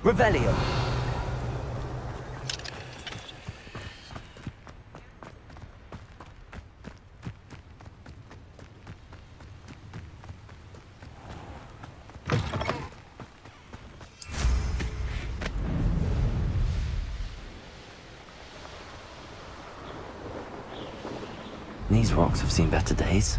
Revelio. These rocks have seen better days.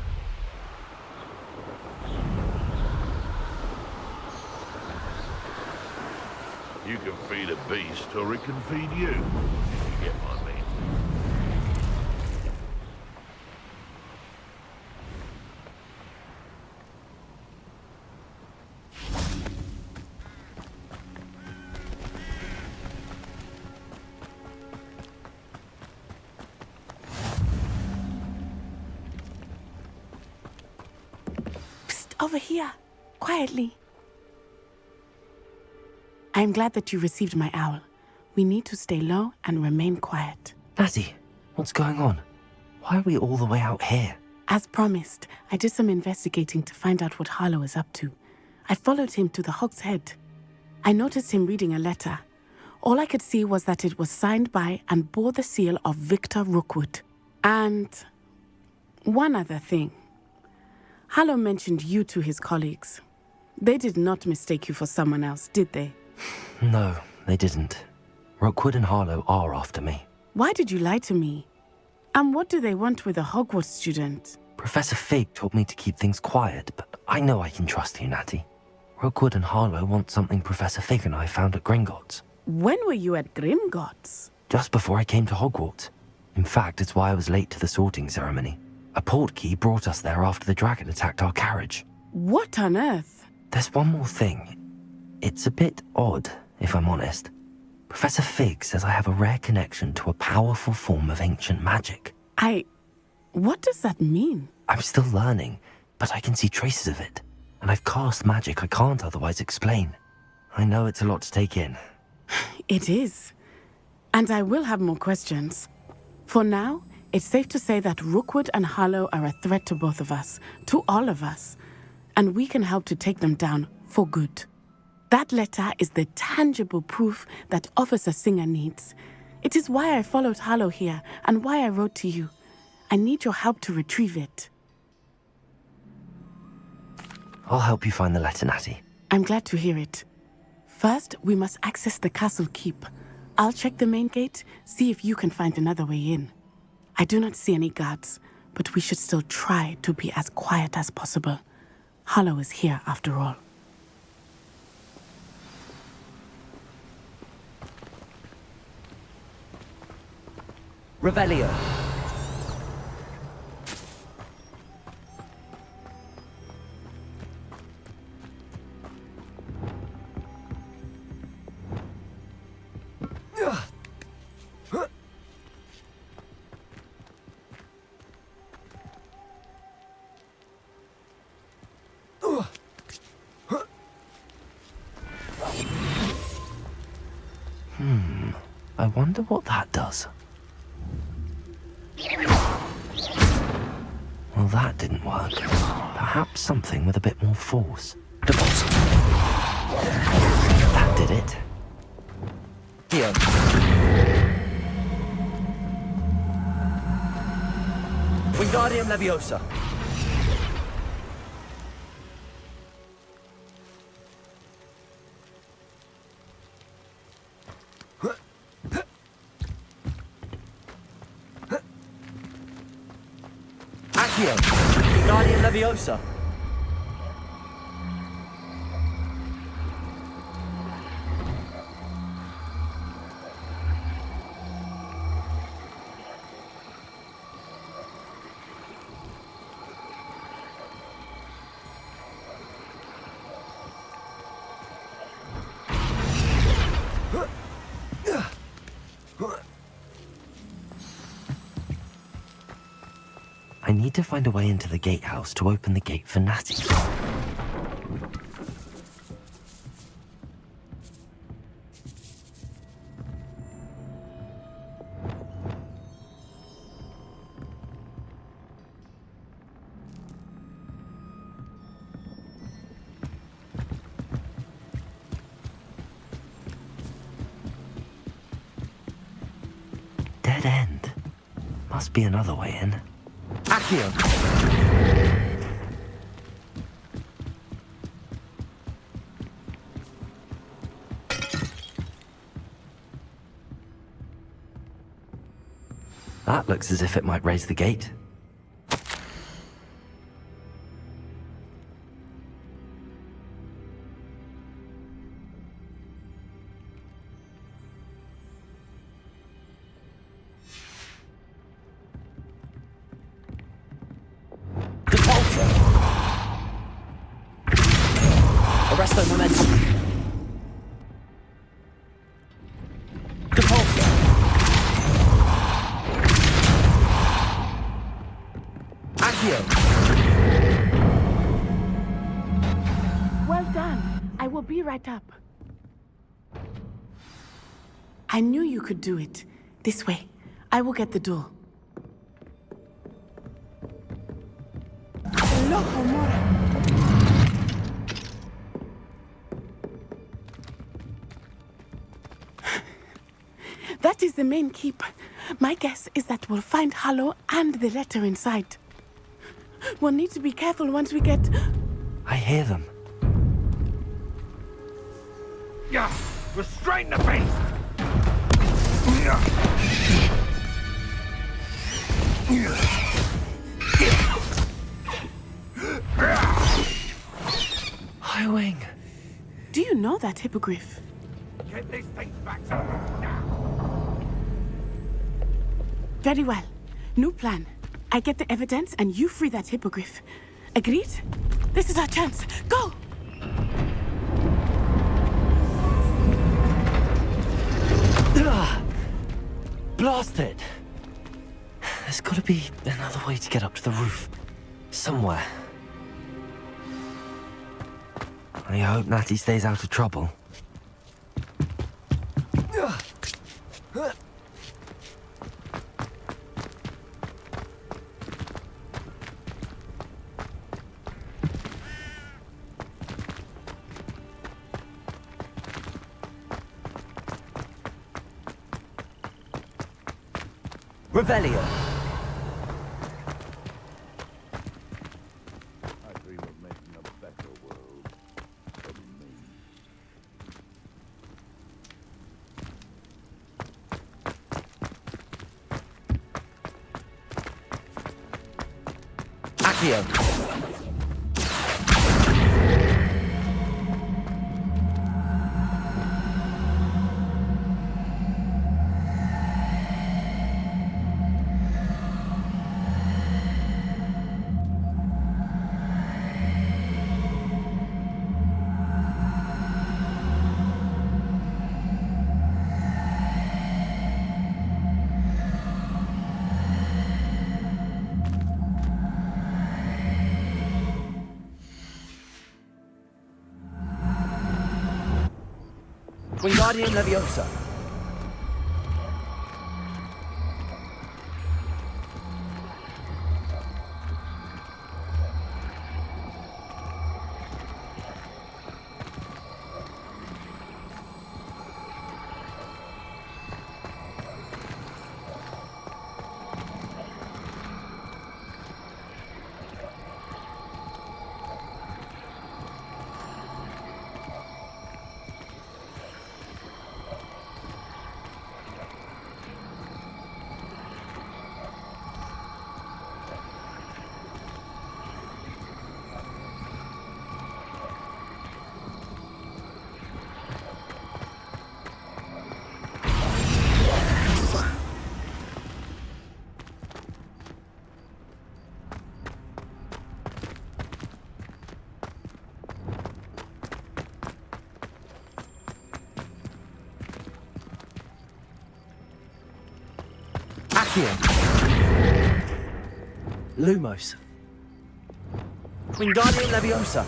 You can feed a beast, or it can feed you, if you get what I mean. Over here, quietly. I am glad that you received my owl. We need to stay low and remain quiet. Natty, what's going on? Why are we all the way out here? As promised, I did some investigating to find out what Harlow is up to. I followed him to the Hog's Head. I noticed him reading a letter. All I could see was that it was signed by and bore the seal of Victor Rookwood. And one other thing. Harlow mentioned you to his colleagues. They did not mistake you for someone else, did they? No, they didn't. Rookwood and Harlow are after me. Why did you lie to me? And what do they want with a Hogwarts student? Professor Fig told me to keep things quiet, but I know I can trust you, Natty. Rookwood and Harlow want something Professor Fig and I found at Gringotts. When were you at Gringotts? Just before I came to Hogwarts. In fact, it's why I was late to the sorting ceremony. A portkey brought us there after the dragon attacked our carriage. What on earth? There's one more thing. It's a bit odd, if I'm honest. Professor Fig says I have a rare connection to a powerful form of ancient magic. What does that mean? I'm still learning, but I can see traces of it. And I've cast magic I can't otherwise explain. I know it's a lot to take in. It is. And I will have more questions. For now, it's safe to say that Rookwood and Harlow are a threat to both of us, to all of us. And we can help to take them down for good. That letter is the tangible proof that Officer Singer needs. It is why I followed Harlow here and why I wrote to you. I need your help to retrieve it. I'll help you find the letter, Natty. I'm glad to hear it. First, we must access the castle keep. I'll check the main gate, see if you can find another way in. I do not see any guards, but we should still try to be as quiet as possible. Harlow is here after all. Revelio. I wonder what that does. Well, that didn't work. Perhaps something with a bit more force. Deposit. That did it. Here. Wingardium Leviosa. Accio. Wingardium Leviosa. I need to find a way into the gatehouse to open the gate for Natty. dead end. Must be another way in. Accio. That looks as if it might raise the gate. Arresto momentum. Depulsor. Accio. Well done. I will be right up. I knew you could do it. This way. I will get the door. Loco Mora. That is the main keep. My guess is that we'll find Hallow and the letter inside. We'll need to be careful once we get... I hear them. Yeah, restrain the beast! Howin. Do you know that hippogriff? Get these things back to me now! Very well. New plan. I get the evidence and you free that hippogriff. Agreed? This is our chance. Go! Blast it! There's gotta be another way to get up to the roof. Somewhere. I hope Natty stays out of trouble. Revelio. I dream of making a better world for me. Accio. Wingardium Leviosa. Accio. Lumos. Wingardium Leviosa.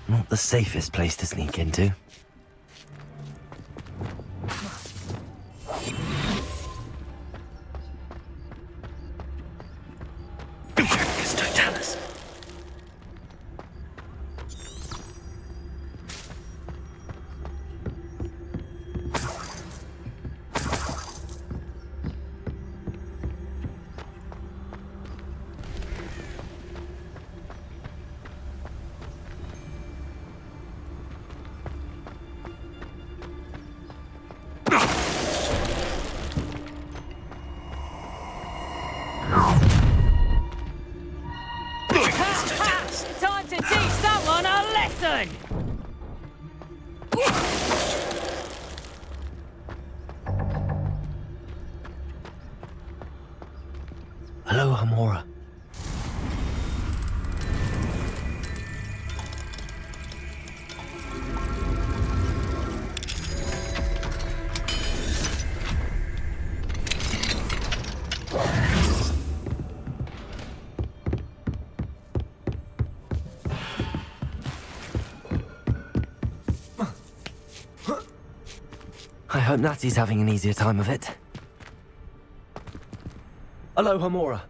Not the safest place to sneak into. Thanks. Time to teach someone a lesson! Hello, Hamora. I hope Natty's having an easier time of it. Hello, Hamora.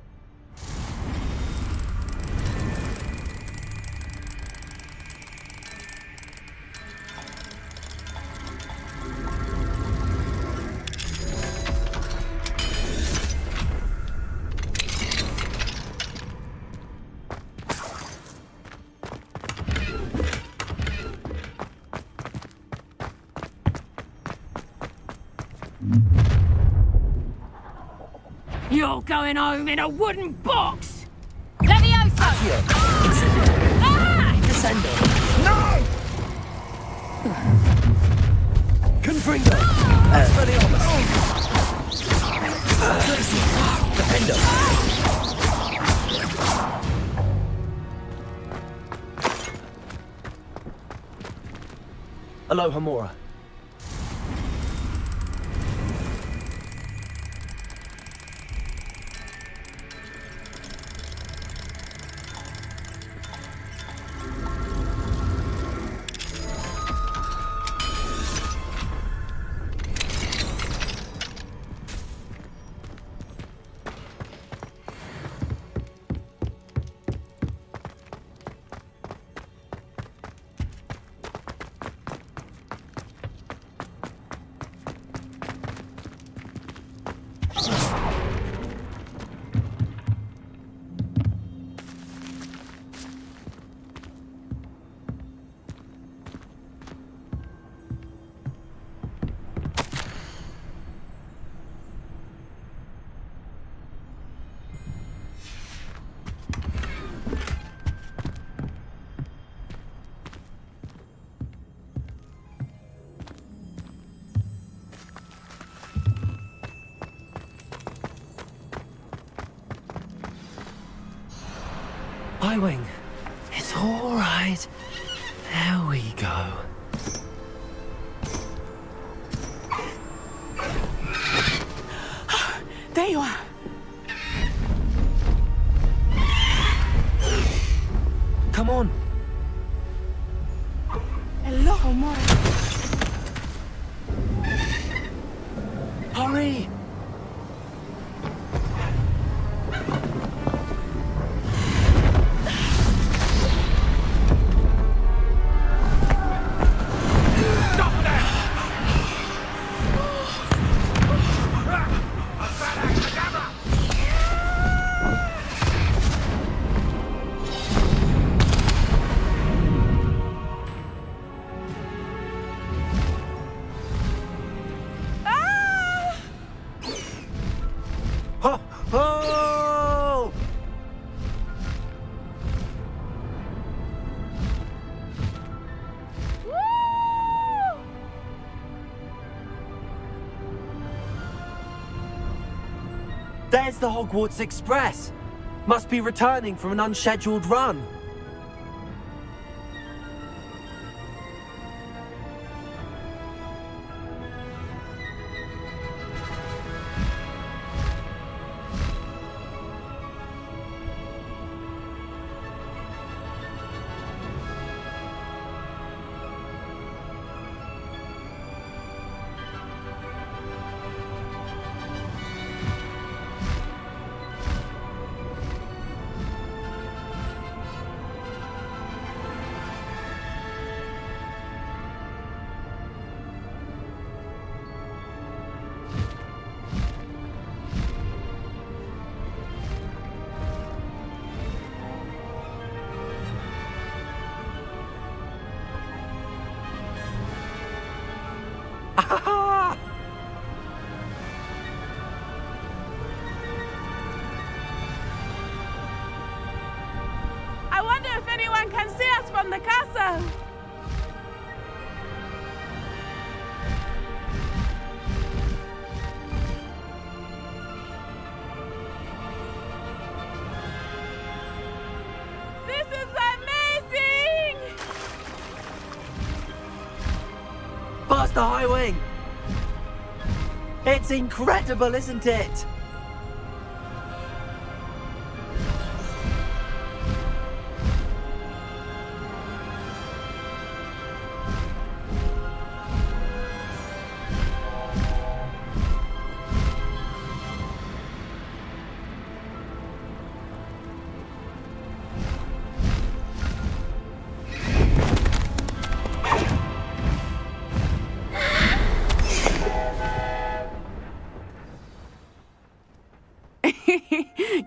You're going home in a wooden box! Levioso! Ah! Descendo! No! Confringo! Expelliarmus! Defendo! Hello, Hamora. Wing. It's all right. There we go. There you are. Come on. Hello, Hamora. Hurry. Oh! There's the Hogwarts Express. Must be returning from an unscheduled run. I wonder if anyone can see us from the castle. This is amazing! Past the high wing! It's incredible, isn't it?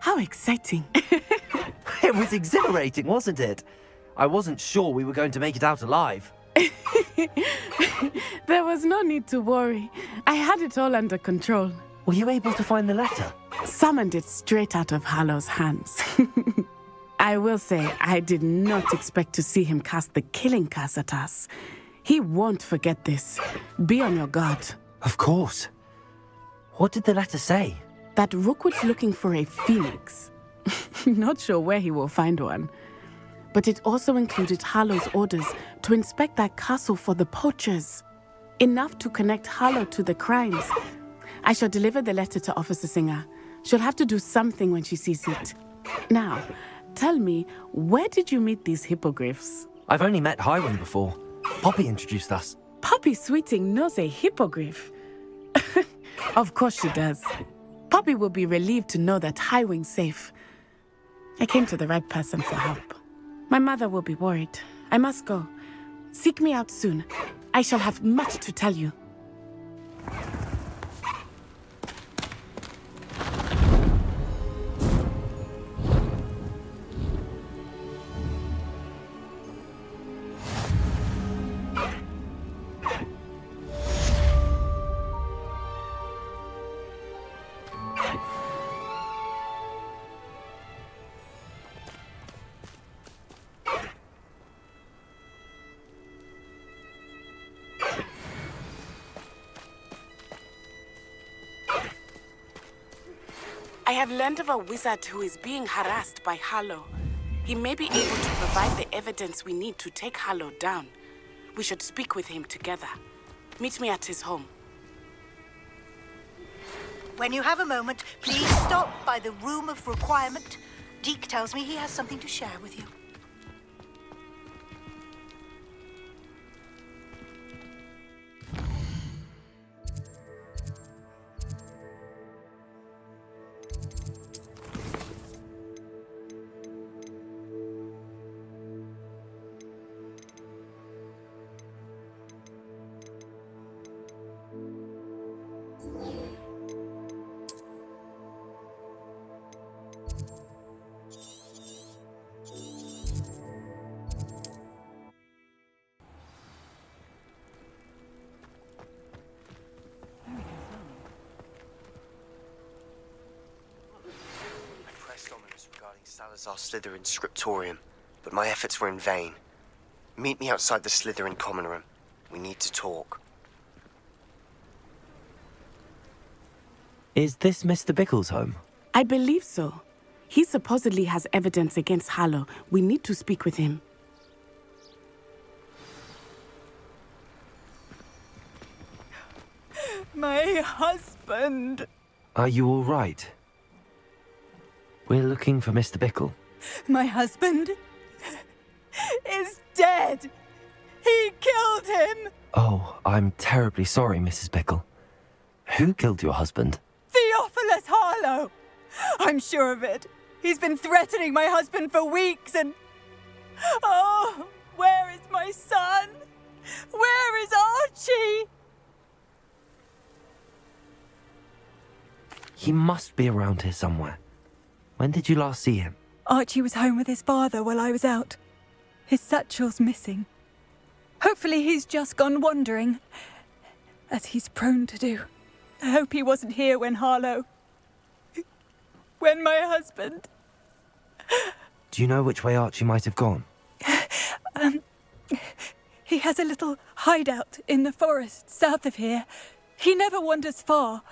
How exciting. It was exhilarating, wasn't it? I wasn't sure we were going to make it out alive. There was no need to worry. I had it all under control. Were you able to find the letter? Summoned it straight out of Hallow's hands. I will say, I did not expect to see him cast the killing curse at us. He won't forget this. Be on your guard. Of course. What did the letter say? That Rookwood's looking for a phoenix. Not sure where he will find one. But it also included Hallow's orders to inspect that castle for the poachers. Enough to connect Hallow to the crimes. I shall deliver the letter to Officer Singer. She'll have to do something when she sees it. Now, tell me, where did you meet these hippogriffs? I've only met Howin before. Poppy introduced us. Poppy Sweeting knows a hippogriff. Of course she does. Poppy will be relieved to know that Howin's safe. I came to the right person for help. My mother will be worried. I must go. Seek me out soon. I shall have much to tell you. I have learned of a wizard who is being harassed by Hallow. He may be able to provide the evidence we need to take Hallow down. We should speak with him together. Meet me at his home. When you have a moment, please stop by the Room of Requirement. Deke tells me he has something to share with you. Salazar Slytherin scriptorium, but my efforts were in vain. Meet me outside the Slytherin common room. We need to talk. Is this Mr. Bickle's home? I believe so. He supposedly has evidence against Hallow. We need to speak with him. My husband. Are you all right? We're looking for Mr. Bickle. My husband is dead. He killed him. Oh, I'm terribly sorry, Mrs. Bickle. Who killed your husband? Theophilus Harlow. I'm sure of it. He's been threatening my husband for weeks and... Oh, where is my son? Where is Archie? He must be around here somewhere. When did you last see him? Archie was home with his father while I was out. His satchel's missing. Hopefully he's just gone wandering. as he's prone to do. I hope he wasn't here when Harlow... when my husband... Do you know which way Archie might have gone? He has a little hideout in the forest south of here. He never wanders far.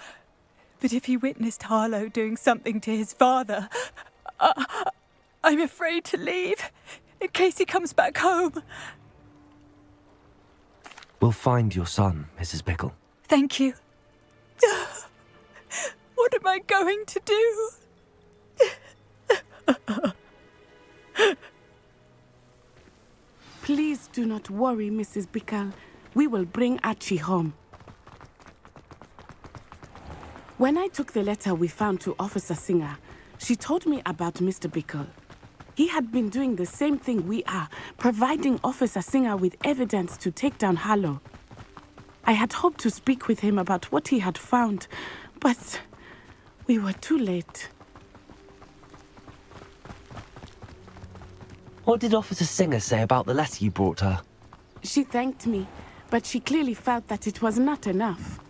But if he witnessed Harlow doing something to his father, I'm afraid to leave, in case he comes back home. We'll find your son, Mrs. Pickle. Thank you. What am I going to do? Please do not worry, Mrs. Pickle. We will bring Archie home. When I took the letter we found to Officer Singer, she told me about Mr. Pickle. He had been doing the same thing we are, providing Officer Singer with evidence to take down Harlow. I had hoped to speak with him about what he had found, but we were too late. What did Officer Singer say about the letter you brought her? She thanked me, but she clearly felt that it was not enough.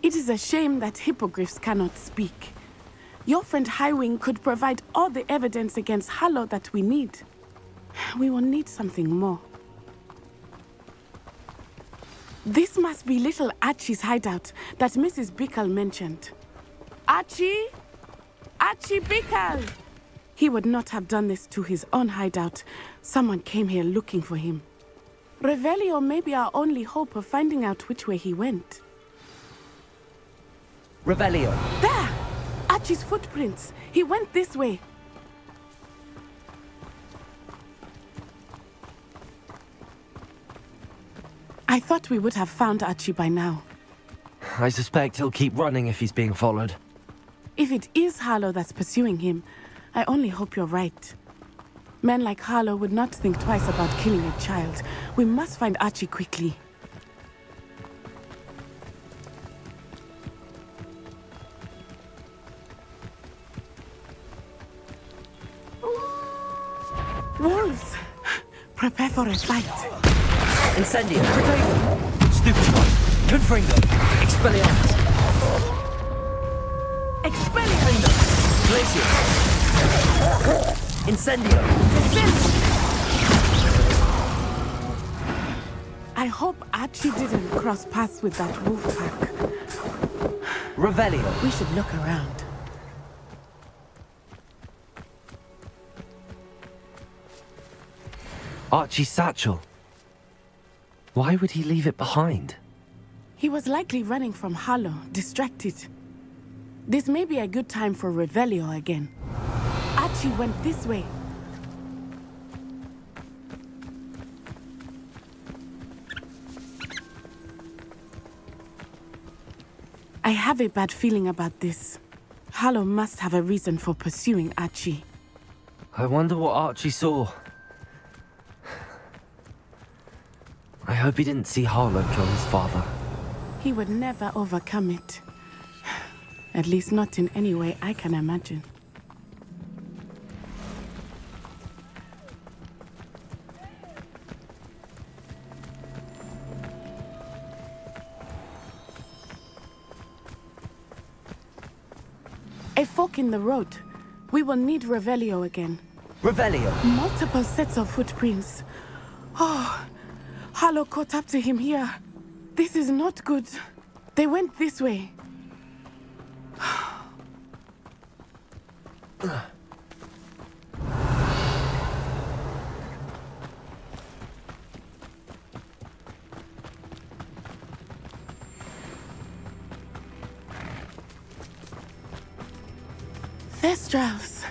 It is a shame that hippogriffs cannot speak. Your friend Howin could provide all the evidence against Harlow that we need. We will need something more. This must be little Archie's hideout that Mrs. Pickle mentioned. Archie? Archie Pickle! He would not have done this to his own hideout. Someone came here looking for him. Revelio may be our only hope of finding out which way he went. Revelio! There! Archie's footprints. He went this way. I thought we would have found Archie by now. I suspect he'll keep running if he's being followed. If it is Harlow that's pursuing him, I only hope you're right. Men like Harlow would not think twice about killing a child. We must find Archie quickly. Wolves! Prepare for a fight. Incendio. Potato. Stupid one. Confringo. Expelliarmus. Expelliarmus! Glacier. Incendio. I hope Archie didn't cross paths with that wolf pack. Revelio. We should look around. Archie's satchel. Why would he leave it behind? He was likely running from Harlow, distracted. This may be a good time for Revelio again. Archie went this way. I have a bad feeling about this. Harlow must have a reason for pursuing Archie. I wonder what Archie saw. I hope he didn't see Harlow kill his father. He would never overcome it. At least not in any way I can imagine. A fork in the road. We will need Revelio again. Revelio. Multiple sets of footprints. Oh, Harlow caught up to him here. This is not good. They went this way. Thestrals.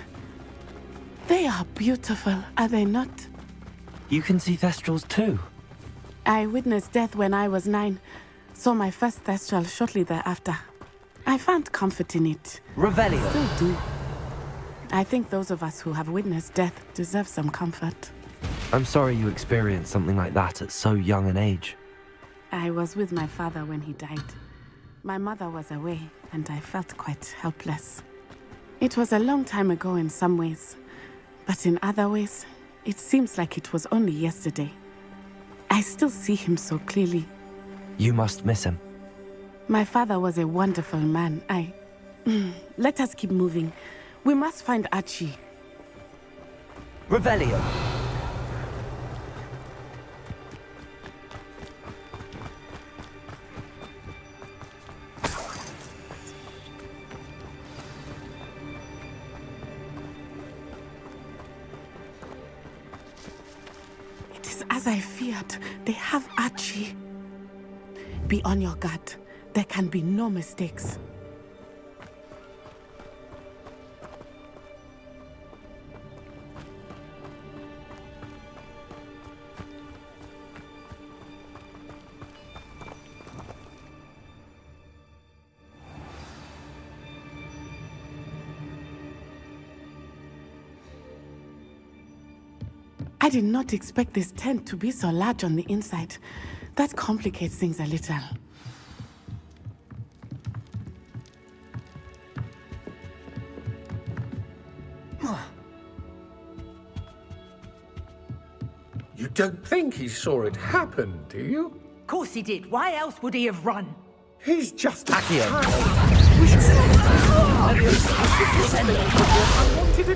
They are beautiful, are they not? You can see Thestrals too. I witnessed death when I was 9. Saw my first Thestral shortly thereafter. I found comfort in it. Revelio. Still do. I think those of us who have witnessed death deserve some comfort. I'm sorry you experienced something like that at so young an age. I was with my father when he died. My mother was away, and I felt quite helpless. It was a long time ago in some ways, but in other ways, it seems like it was only yesterday. I still see him so clearly. You must miss him. My father was a wonderful man. Let us keep moving. We must find Archie. Revelio. It is as I feared. They have Archie. Be on your guard. There can be no mistakes. I did not expect this tent to be so large on the inside. That complicates things a little. You don't think he saw it happen, do you? Of course he did. Why else would he have run? He's just Accio.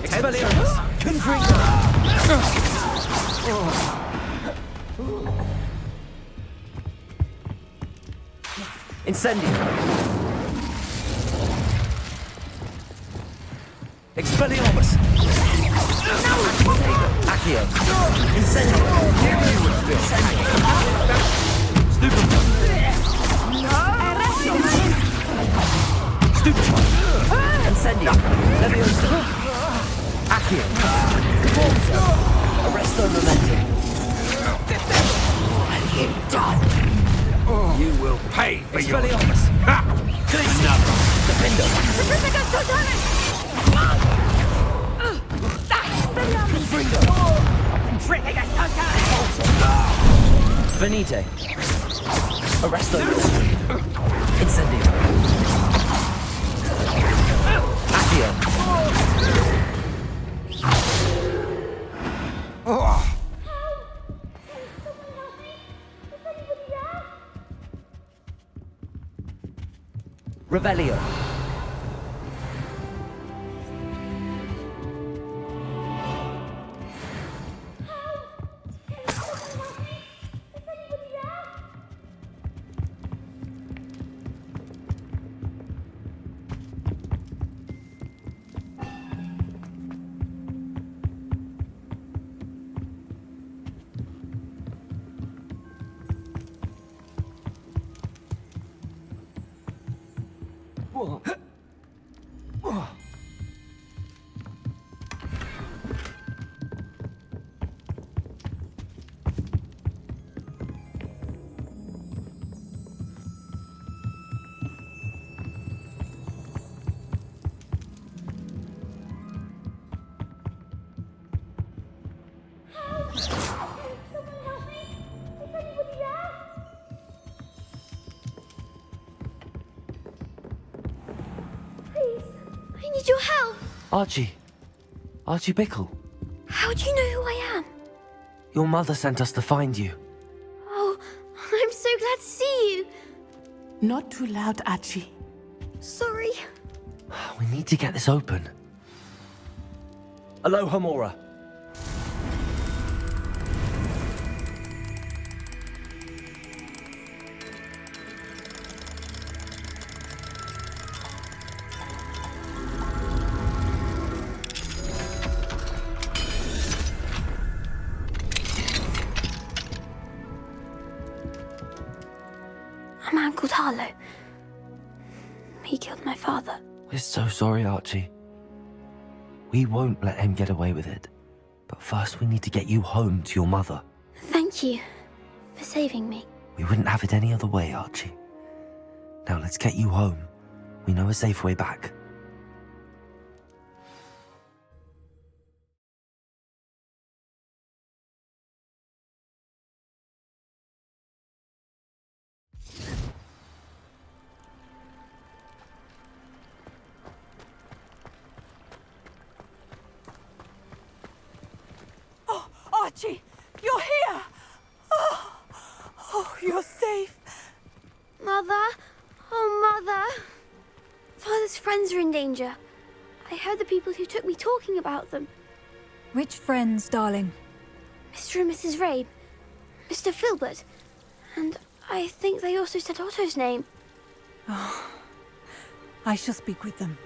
Expelliarmus. Confringo. Incendio. Expelliarmus. Accio. Incendio. Stupefy. Stupefy. Incendio. Leviosa. Accio. Forza. Arresto Momentum. What have you done? You will pay for your... Expelliarmus. Another. Defendo. Venite. Arresto. Incendio. Accio. Revelio. I need your help. Archie. Archie Bickle. How do you know who I am? Your mother sent us to find you. Oh, I'm so glad to see you. Not too loud, Archie. Sorry. We need to get this open. Aloha Mora. A man called Harlow. He killed my father. We're so sorry, Archie. We won't let him get away with it. But first we need to get you home to your mother. Thank you for saving me. We wouldn't have it any other way, Archie. Now let's get you home. We know a safe way back. Archie, you're here! Oh, you're safe. Mother? Oh, friends are in danger. I heard the people who took me talking about them. Which friends, darling? Mr. and Mrs. Rabe, Mr. Filbert, and I think they also said Otto's name. Oh, I shall speak with them.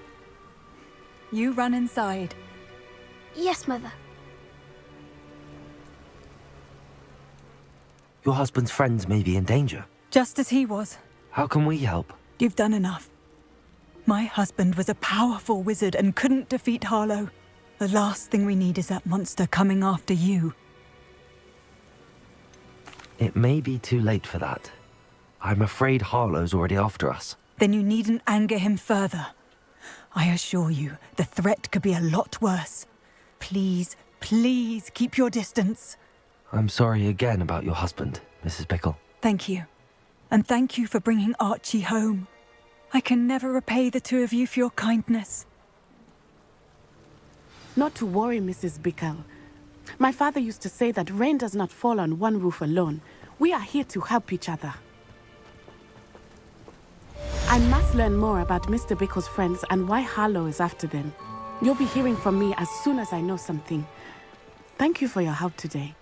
You run inside. Yes, Mother. Your husband's friends may be in danger. Just as he was. How can we help? You've done enough. My husband was a powerful wizard and couldn't defeat Harlow. The last thing we need is that monster coming after you. It may be too late for that. I'm afraid Harlow's already after us. Then you needn't anger him further. I assure you, the threat could be a lot worse. Please, please keep your distance. I'm sorry again about your husband, Mrs. Bickle. Thank you. And thank you for bringing Archie home. I can never repay the two of you for your kindness. Not to worry, Mrs. Bickle. My father used to say that rain does not fall on one roof alone. We are here to help each other. I must learn more about Mr. Bickle's friends and why Harlow is after them. You'll be hearing from me as soon as I know something. Thank you for your help today.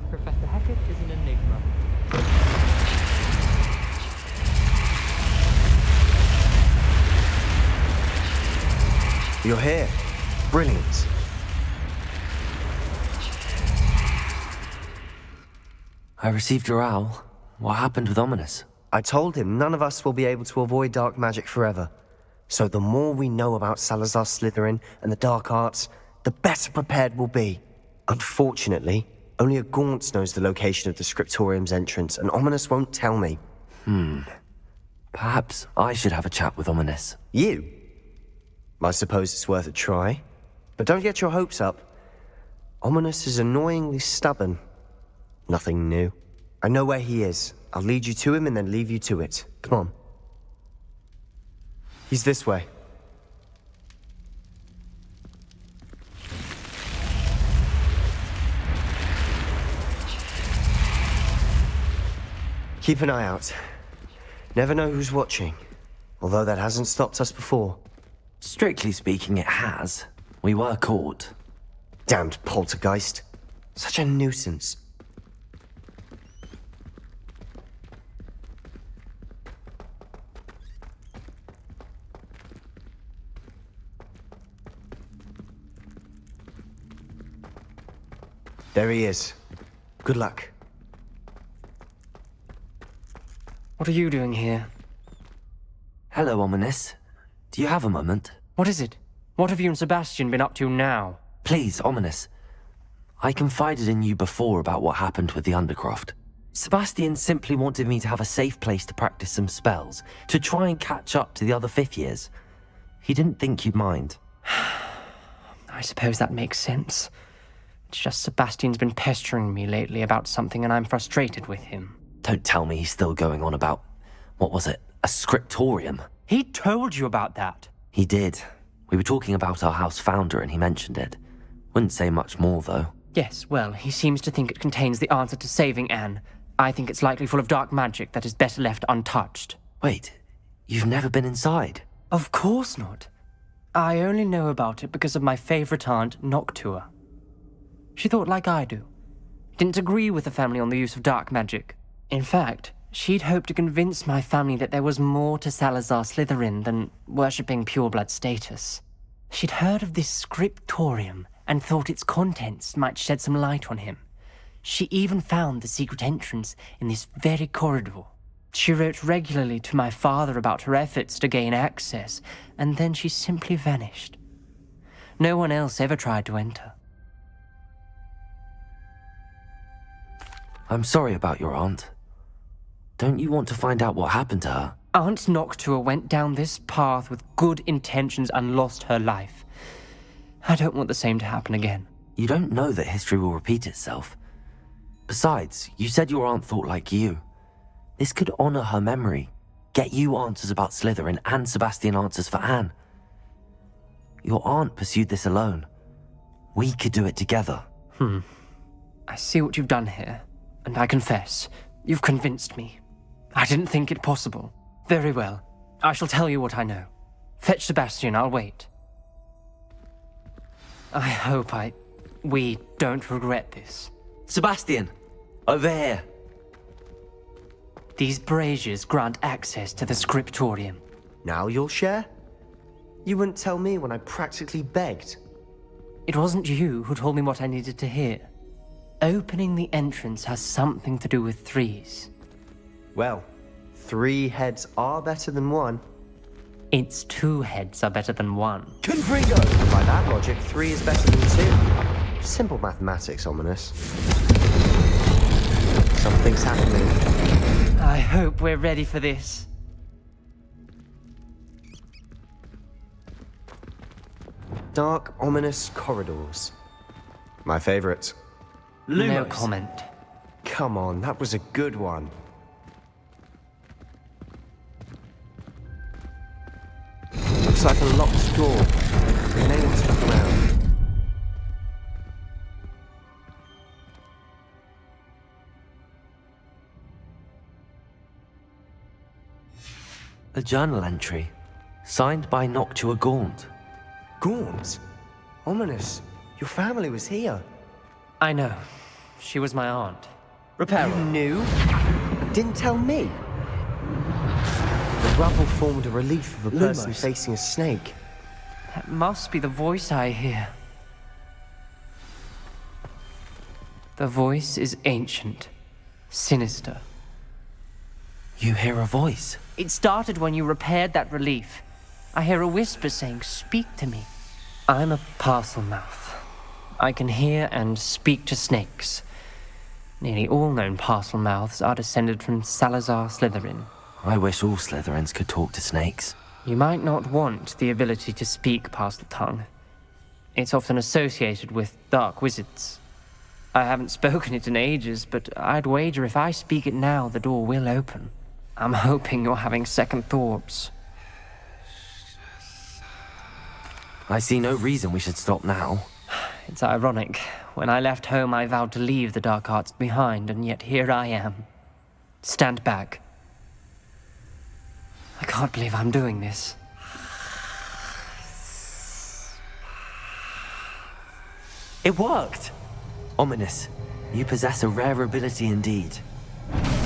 Professor Hackett is an enigma. You're here. Brilliant. I received your owl. What happened with Ominous? I told him none of us will be able to avoid dark magic forever. So the more we know about Salazar Slytherin and the dark arts, the better prepared we'll be. Unfortunately, only a Gaunt knows the location of the Scriptorium's entrance, and Ominous won't tell me. Perhaps I should have a chat with Ominous. You? I suppose it's worth a try. But don't get your hopes up. Ominous is annoyingly stubborn. Nothing new. I know where he is. I'll lead you to him and then leave you to it. Come on. He's this way. Keep an eye out. Never know who's watching. Although that hasn't stopped us before. Strictly speaking, it has. We were caught. Damned poltergeist. Such a nuisance. There he is. Good luck. What are you doing here? Hello, Ominous. Do you have a moment? What is it? What have you and Sebastian been up to now? Please, Ominous. I confided in you before about what happened with the Undercroft. Sebastian simply wanted me to have a safe place to practice some spells, to try and catch up to the other fifth years. He didn't think you'd mind. I suppose that makes sense. It's just Sebastian's been pestering me lately about something and I'm frustrated with him. Don't tell me he's still going on about, what was it, a scriptorium? He told you about that. He did. We were talking about our house founder and he mentioned it. Wouldn't say much more, though. Yes, well, he seems to think it contains the answer to saving Anne. I think it's likely full of dark magic that is better left untouched. Wait, you've never been inside? Of course not. I only know about it because of my favorite aunt, Noctua. She thought like I do. Didn't agree with the family on the use of dark magic. In fact, she'd hoped to convince my family that there was more to Salazar Slytherin than worshipping pureblood status. She'd heard of this scriptorium and thought its contents might shed some light on him. She even found the secret entrance in this very corridor. She wrote regularly to my father about her efforts to gain access, and then she simply vanished. No one else ever tried to enter. I'm sorry about your aunt. Don't you want to find out what happened to her? Aunt Noctua went down this path with good intentions and lost her life. I don't want the same to happen again. You don't know that history will repeat itself. Besides, you said your aunt thought like you. This could honor her memory, get you answers about Slytherin and Sebastian answers for Anne. Your aunt pursued this alone. We could do it together. I see what you've done here, and I confess, you've convinced me. I didn't think it possible. Very well. I shall tell you what I know. Fetch Sebastian, I'll wait. I hope we don't regret this. Sebastian! Over here! These braziers grant access to the scriptorium. Now you'll share? You wouldn't tell me when I practically begged. It wasn't you who told me what I needed to hear. Opening the entrance has something to do with threes. Well, 3 heads are better than 1. It's 2 heads are better than 1. Confringo! And by that logic, 3 is better than 2. Simple mathematics, ominous. Something's happening. I hope we're ready for this. Dark, ominous corridors. My favorite. No comment. Come on, that was a good one. Looks like a locked door. We may want to look around. A journal entry, signed by Noctua Gaunt. Gaunt? Ominous. Your family was here. I know. She was my aunt. You knew? Didn't tell me. The rubble formed a relief of a person facing a snake. That must be the voice I hear. The voice is ancient, sinister. You hear a voice? It started when you repaired that relief. I hear a whisper saying, "Speak to me." I'm a parcel mouth. I can hear and speak to snakes. Nearly all known parcel mouths are descended from Salazar Slytherin. I wish all Slytherins could talk to snakes. You might not want the ability to speak parcel tongue. It's often associated with dark wizards. I haven't spoken it in ages, but I'd wager if I speak it now, the door will open. I'm hoping you're having second thoughts. I see no reason we should stop now. It's ironic. When I left home, I vowed to leave the dark arts behind, and yet here I am. Stand back. I can't believe I'm doing this. It worked! Ominous, you possess a rare ability indeed.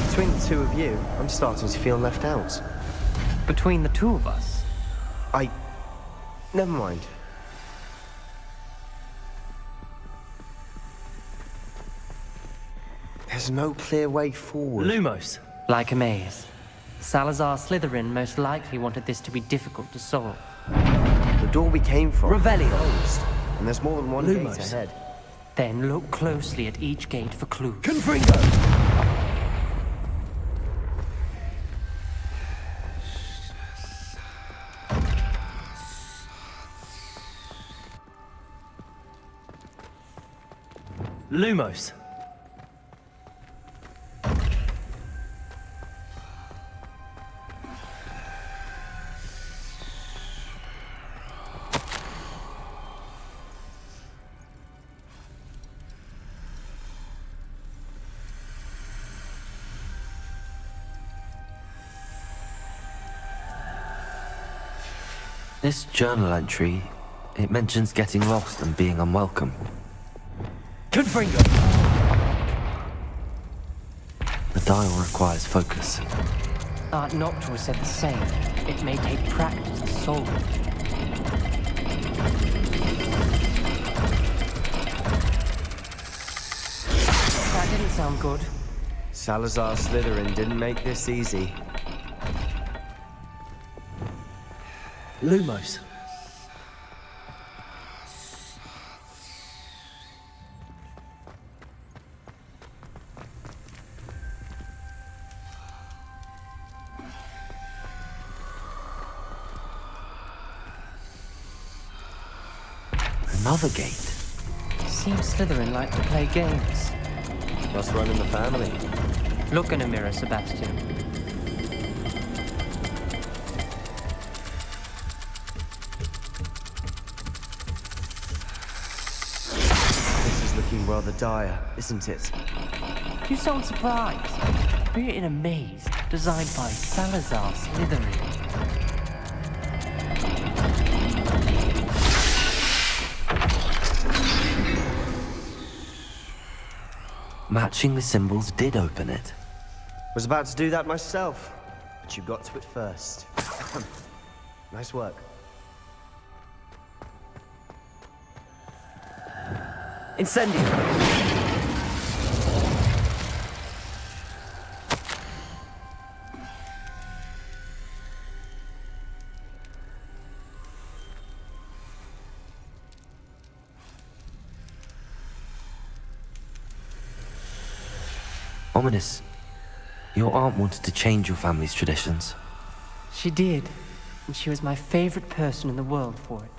Between the 2 of you, I'm starting to feel left out. Between the 2 of us? Never mind. There's no clear way forward. Lumos. Like a maze. Salazar Slytherin most likely wanted this to be difficult to solve. The door we came from Revelio. closed, and there's more than one Lumos. gate ahead. Then look closely at each gate for clues. Confringo! Lumos. This journal entry, it mentions getting lost and being unwelcome. Confringo! The dial requires focus. Aunt Noctua said the same. It may take practice to solve it. That didn't sound good. Salazar Slytherin didn't make this easy. Lumos. Another gate. Seems Slytherin like to play games. Must run in the family. Look in a mirror, Sebastian. This is looking rather dire, isn't it? You sound surprised. We're in a maze designed by Salazar Slytherin. Matching the symbols did open it. Was about to do that myself, but you got to it first. Nice work. Incendio! Ominous. Your aunt wanted to change your family's traditions. She did, and she was my favorite person in the world for it.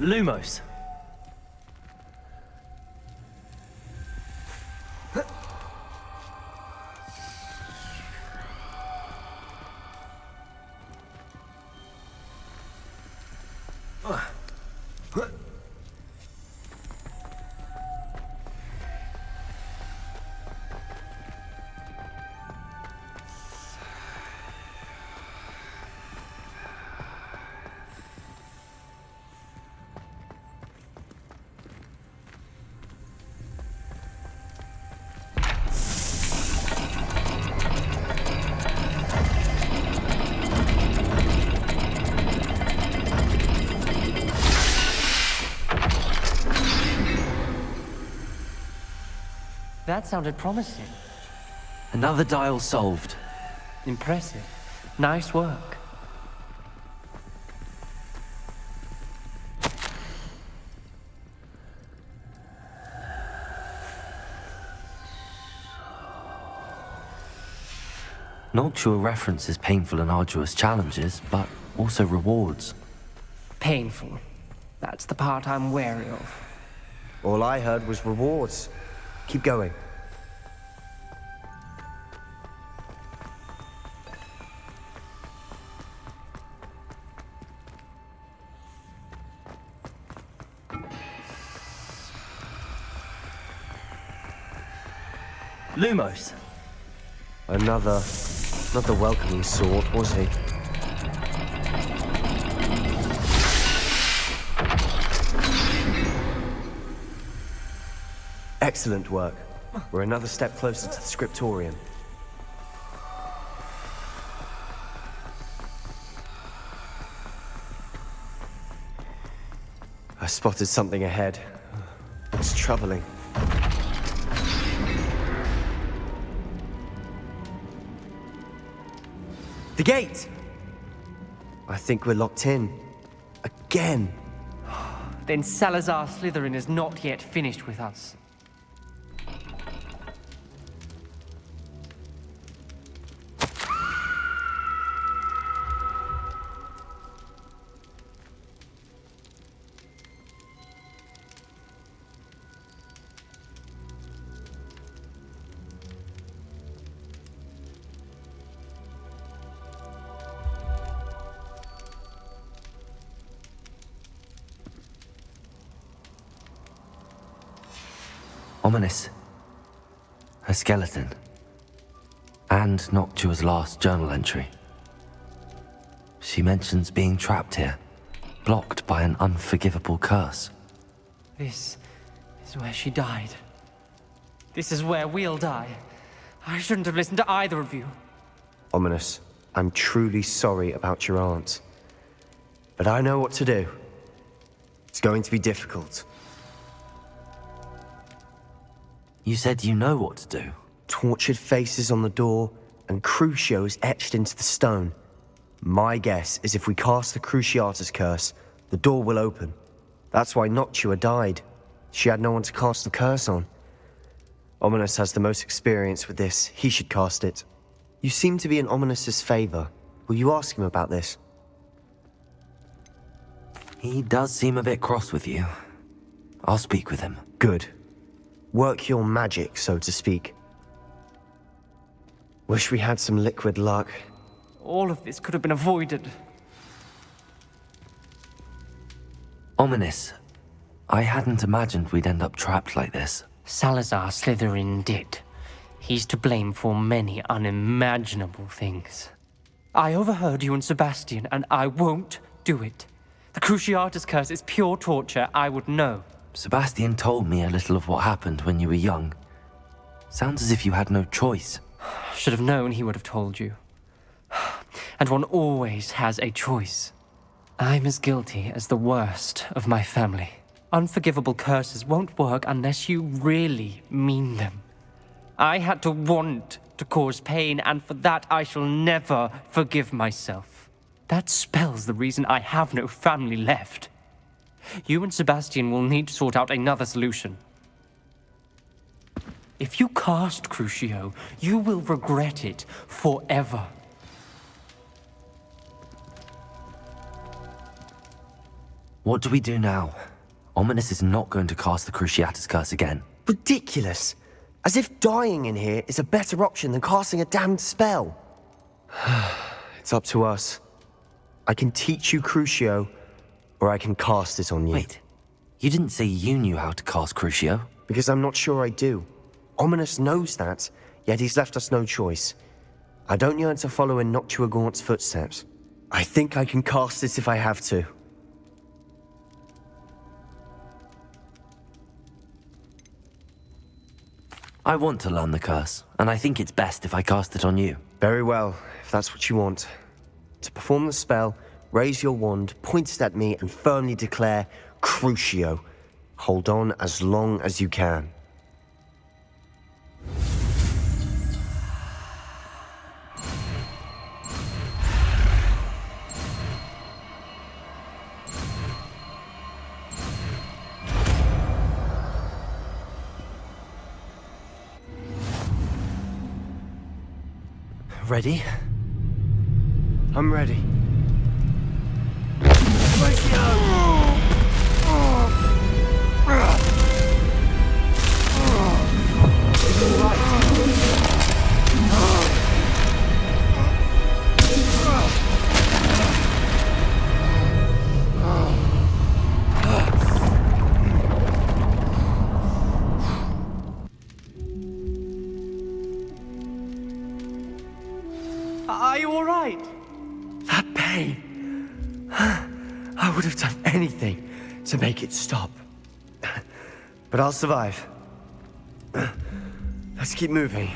Lumos. That sounded promising. Another dial solved. Impressive. Nice work. Noctua references painful and arduous challenges, but also rewards. Painful. That's the part I'm wary of. All I heard was rewards. Keep going. Lumos. Another, not the welcoming sort, was he? Excellent work. We're another step closer to the scriptorium. I spotted something ahead. It's troubling. The gate! I think we're locked in. Again. Then Salazar Slytherin is not yet finished with us. Ominous. A skeleton. And Noctua's last journal entry. She mentions being trapped here, blocked by an unforgivable curse. This is where she died. This is where we'll die. I shouldn't have listened to either of you. Ominous, I'm truly sorry about your aunt. But I know what to do. It's going to be difficult. You said you know what to do. Tortured faces on the door and Crucios etched into the stone. My guess is if we cast the Cruciatus curse, the door will open. That's why Noctua died. She had no one to cast the curse on. Ominous has the most experience with this. He should cast it. You seem to be in Ominous's favor. Will you ask him about this? He does seem a bit cross with you. I'll speak with him. Good. Work your magic, so to speak. Wish we had some liquid luck. All of this could have been avoided. Ominous. I hadn't imagined we'd end up trapped like this. Salazar Slytherin did. He's to blame for many unimaginable things. I overheard you and Sebastian, and I won't do it. The Cruciatus curse is pure torture, I would know. Sebastian told me a little of what happened when you were young. Sounds as if you had no choice. Should have known he would have told you. And one always has a choice. I'm as guilty as the worst of my family. Unforgivable curses won't work unless you really mean them. I had to want to cause pain, and for that I shall never forgive myself. That spells the reason I have no family left. You and Sebastian will need to sort out another solution. If you cast Crucio, you will regret it forever. What do we do now? Ominous is not going to cast the Cruciatus curse again. Ridiculous. As if dying in here is a better option than casting a damned spell. It's up to us. I can teach you Crucio, or I can cast it on you. Wait, you didn't say you knew how to cast Crucio? Because I'm not sure I do. Ominous knows that, yet he's left us no choice. I don't yearn to follow in Noctua Gaunt's footsteps. I think I can cast it if I have to. I want to learn the curse, and I think it's best if I cast it on you. Very well, if that's what you want. To perform the spell, raise your wand, point it at me, and firmly declare, Crucio. Hold on as long as you can. Ready? I'm ready. Are you all right? That pain. I would have done anything to make it stop. But I'll survive. Let's keep moving.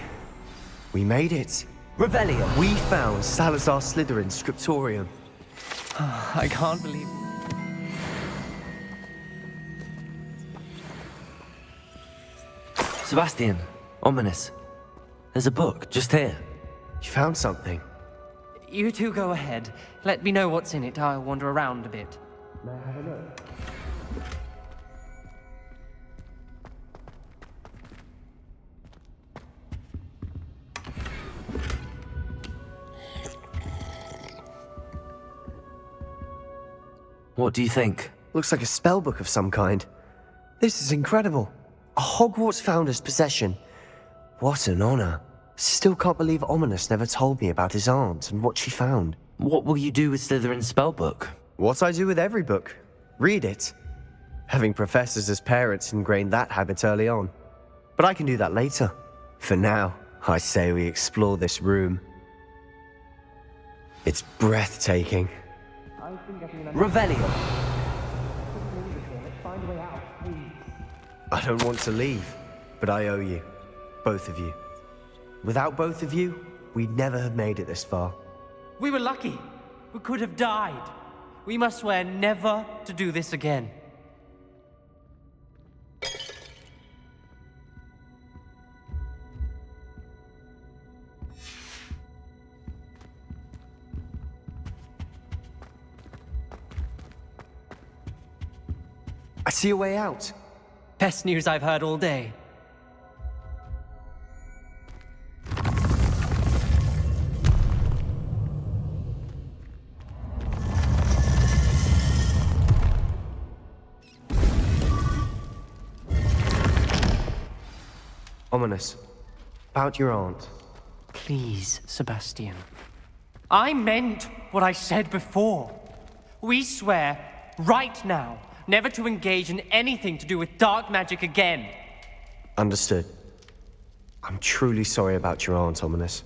We made it. Revelio! We found Salazar Slytherin's scriptorium. I can't believe it. Sebastian, Ominous. There's a book just here. You found something? You two go ahead. Let me know what's in it. I'll wander around a bit. May I have a look? What do you think? Looks like a spellbook of some kind. This is incredible. A Hogwarts founder's possession. What an honor. Still can't believe Ominous never told me about his aunt and what she found. What will you do with Slytherin's spellbook? What I do with every book. Read it. Having professors as parents ingrained that habit early on. But I can do that later. For now, I say we explore this room. It's breathtaking. Revelio! I don't want to leave, but I owe you. Both of you. Without both of you, we'd never have made it this far. We were lucky. We could have died. We must swear never to do this again. I see a way out. Best news I've heard all day. Ominous. About your aunt. Please, Sebastian. I meant what I said before. We swear, right now, never to engage in anything to do with dark magic again. Understood. I'm truly sorry about your aunt, Ominous.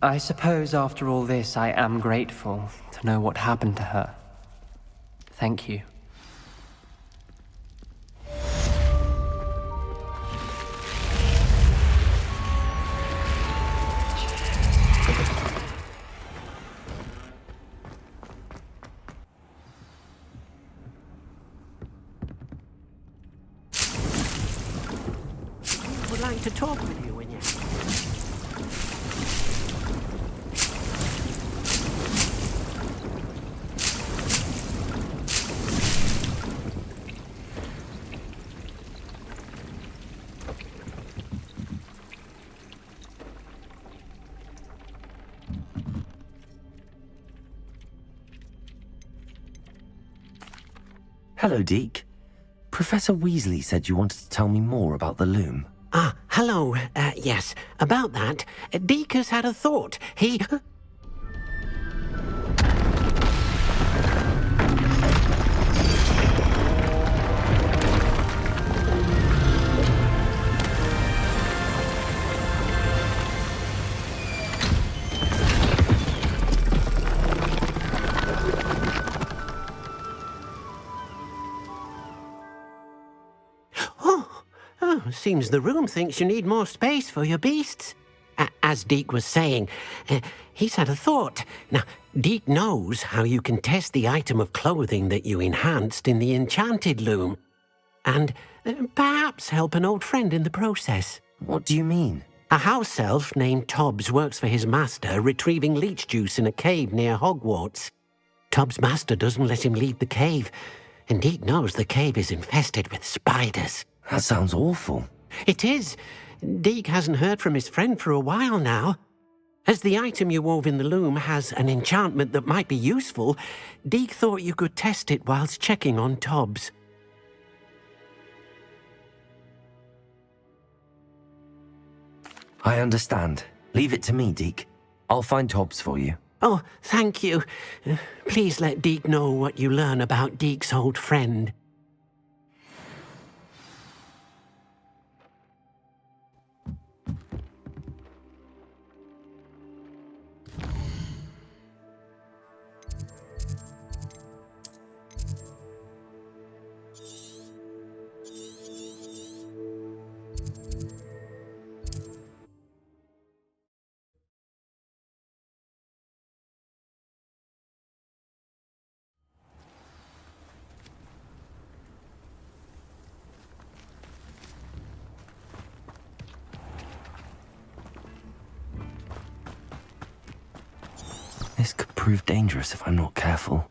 I suppose after all this, I am grateful to know what happened to her. Thank you. Would like to talk with you when you... Hello, Deke. Professor Weasley said you wanted to tell me more about the loom. Ah, hello. Yes, about that. Deke has had a thought. He... Seems the room thinks you need more space for your beasts. As Deke was saying, he's had a thought. Now, Deke knows how you can test the item of clothing that you enhanced in the enchanted loom. And perhaps help an old friend in the process. What do you mean? A house elf named Tobbs works for his master, retrieving leech juice in a cave near Hogwarts. Tobbs' master doesn't let him leave the cave, and Deke knows the cave is infested with spiders. That sounds awful. It is. Deke hasn't heard from his friend for a while now. As the item you wove in the loom has an enchantment that might be useful, Deke thought you could test it whilst checking on Tobbs. I understand. Leave it to me, Deke. I'll find Tobbs for you. Oh, thank you. Please let Deke know what you learn about Deke's old friend. This could prove dangerous if I'm not careful.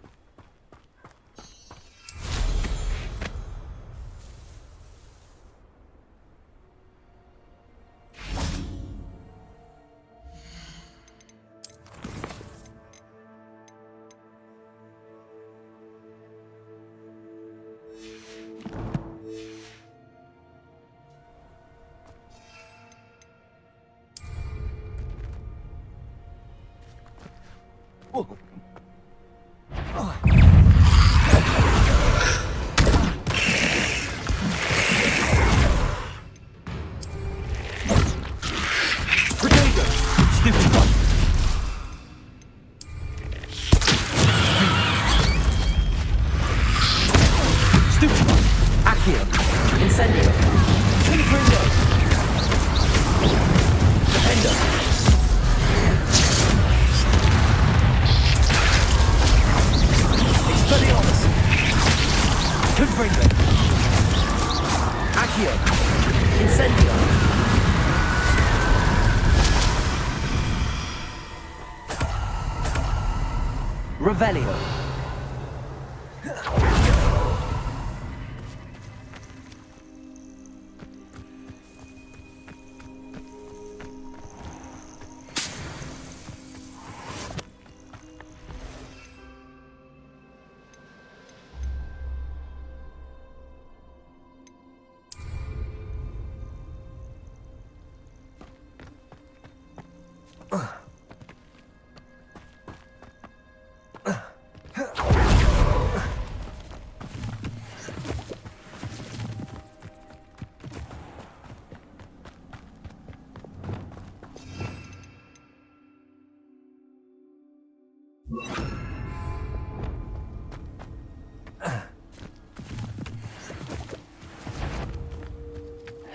Revelio.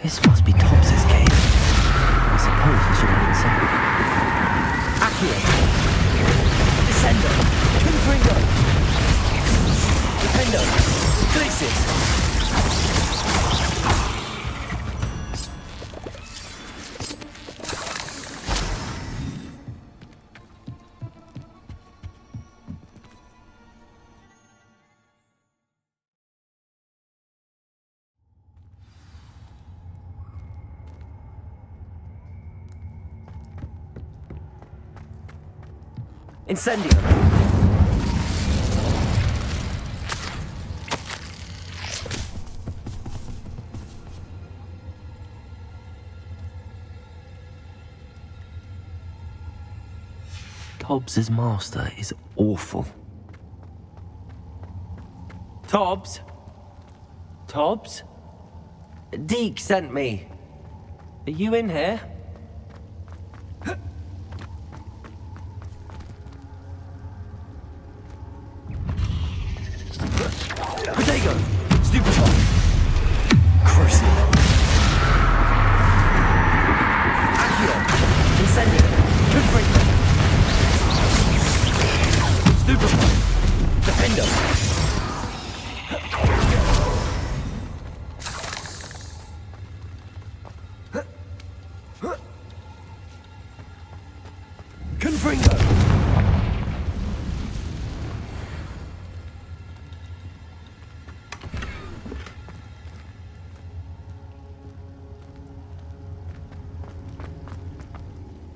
This must be Tobbs's cave. I suppose I should head inside. Accio! Descendo! Confringo! Defendo! Glacius! Incendio! Tobbs's master is awful. Tobbs? Tobbs? Deke sent me. Are you in here? Protego! Stupefy! Crucial! Accio! Incendio! Confringo! Stupefy! Defendo! Confringo!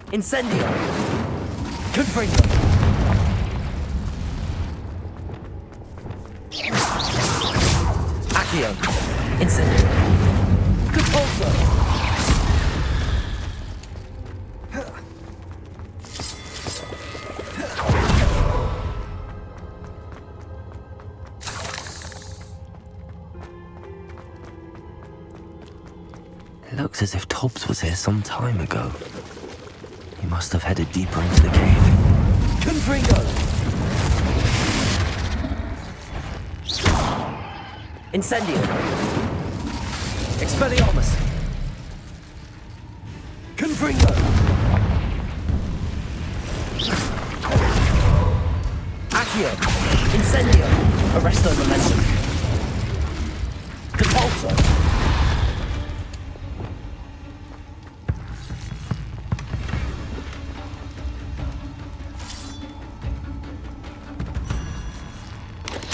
Incendio! Confringo! Accio! Incendio! Compulso! It looks as if Tobbs was here some time ago. He must have headed deeper into the cave. Confringo! Incendio! Expelliarmus! Confringo! Accio! Incendio! Arresto momentum! Compulso!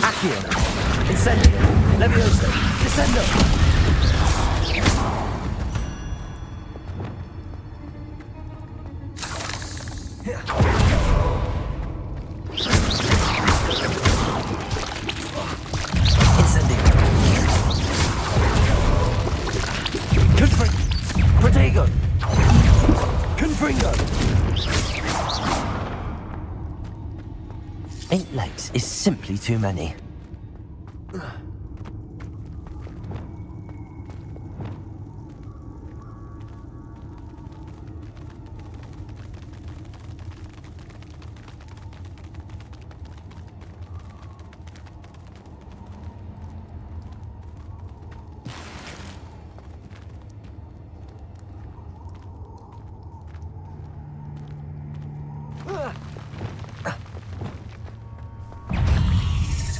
Accio! Incendio! Levioso! Descendo! Incendio! Confringo! Protego! Confringo! 8 legs is simply too many.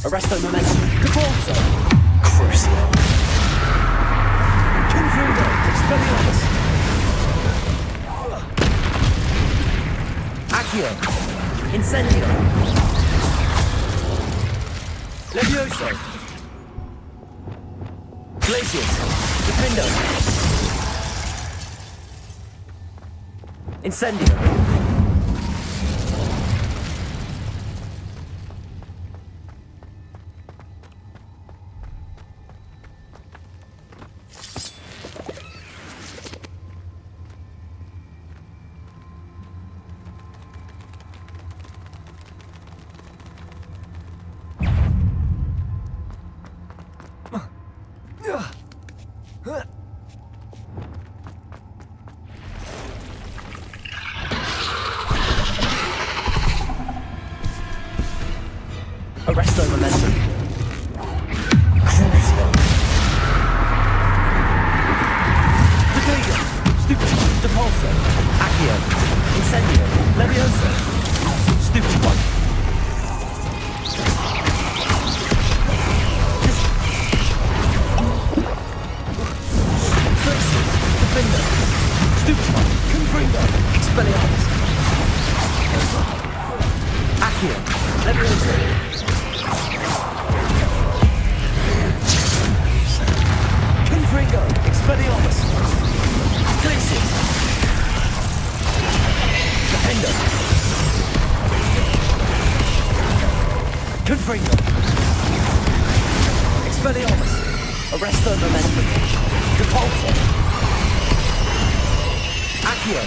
Arresto momentum! Compulso! Crucial! Confringo! Expelliarmus! Accio! Incendio! Levioso! Glacius! Defendo! Incendio! Arresto momentum. Crucial. Expelliarmus. Accio. Levioso. Confringo. Expelliarmus. Glacius. Defender. Confringo. Expelliarmus. Arresto momentum. Depulso. Accio.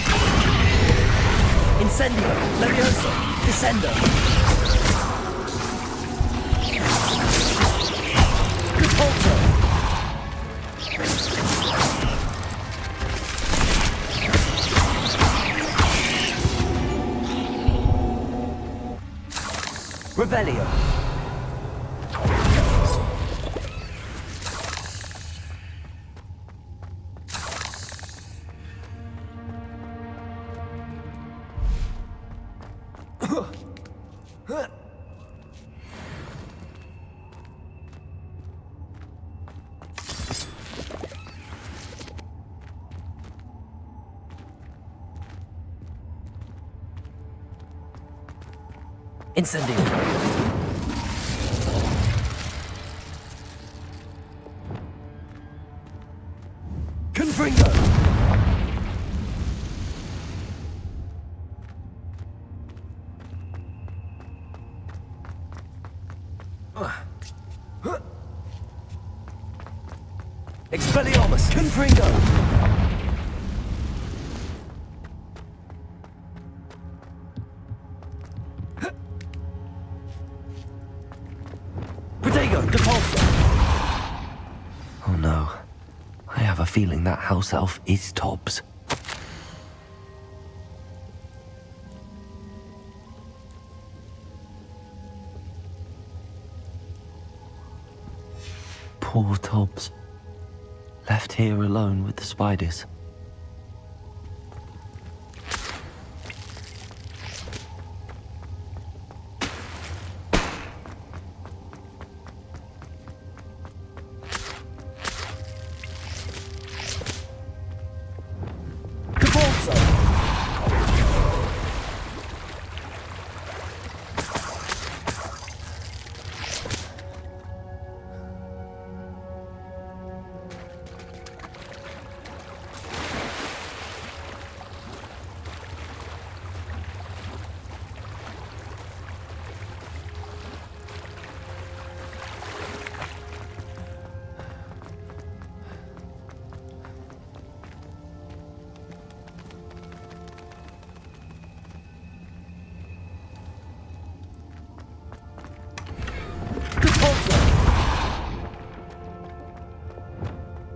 Incendio. Levioso. Descendo. Depulso. Revelio. Incendio. Confringo. Expelliarmus. Confringo. Oh no. I have a feeling that house elf is Tobbs. Poor Tobbs. Left here alone with the spiders.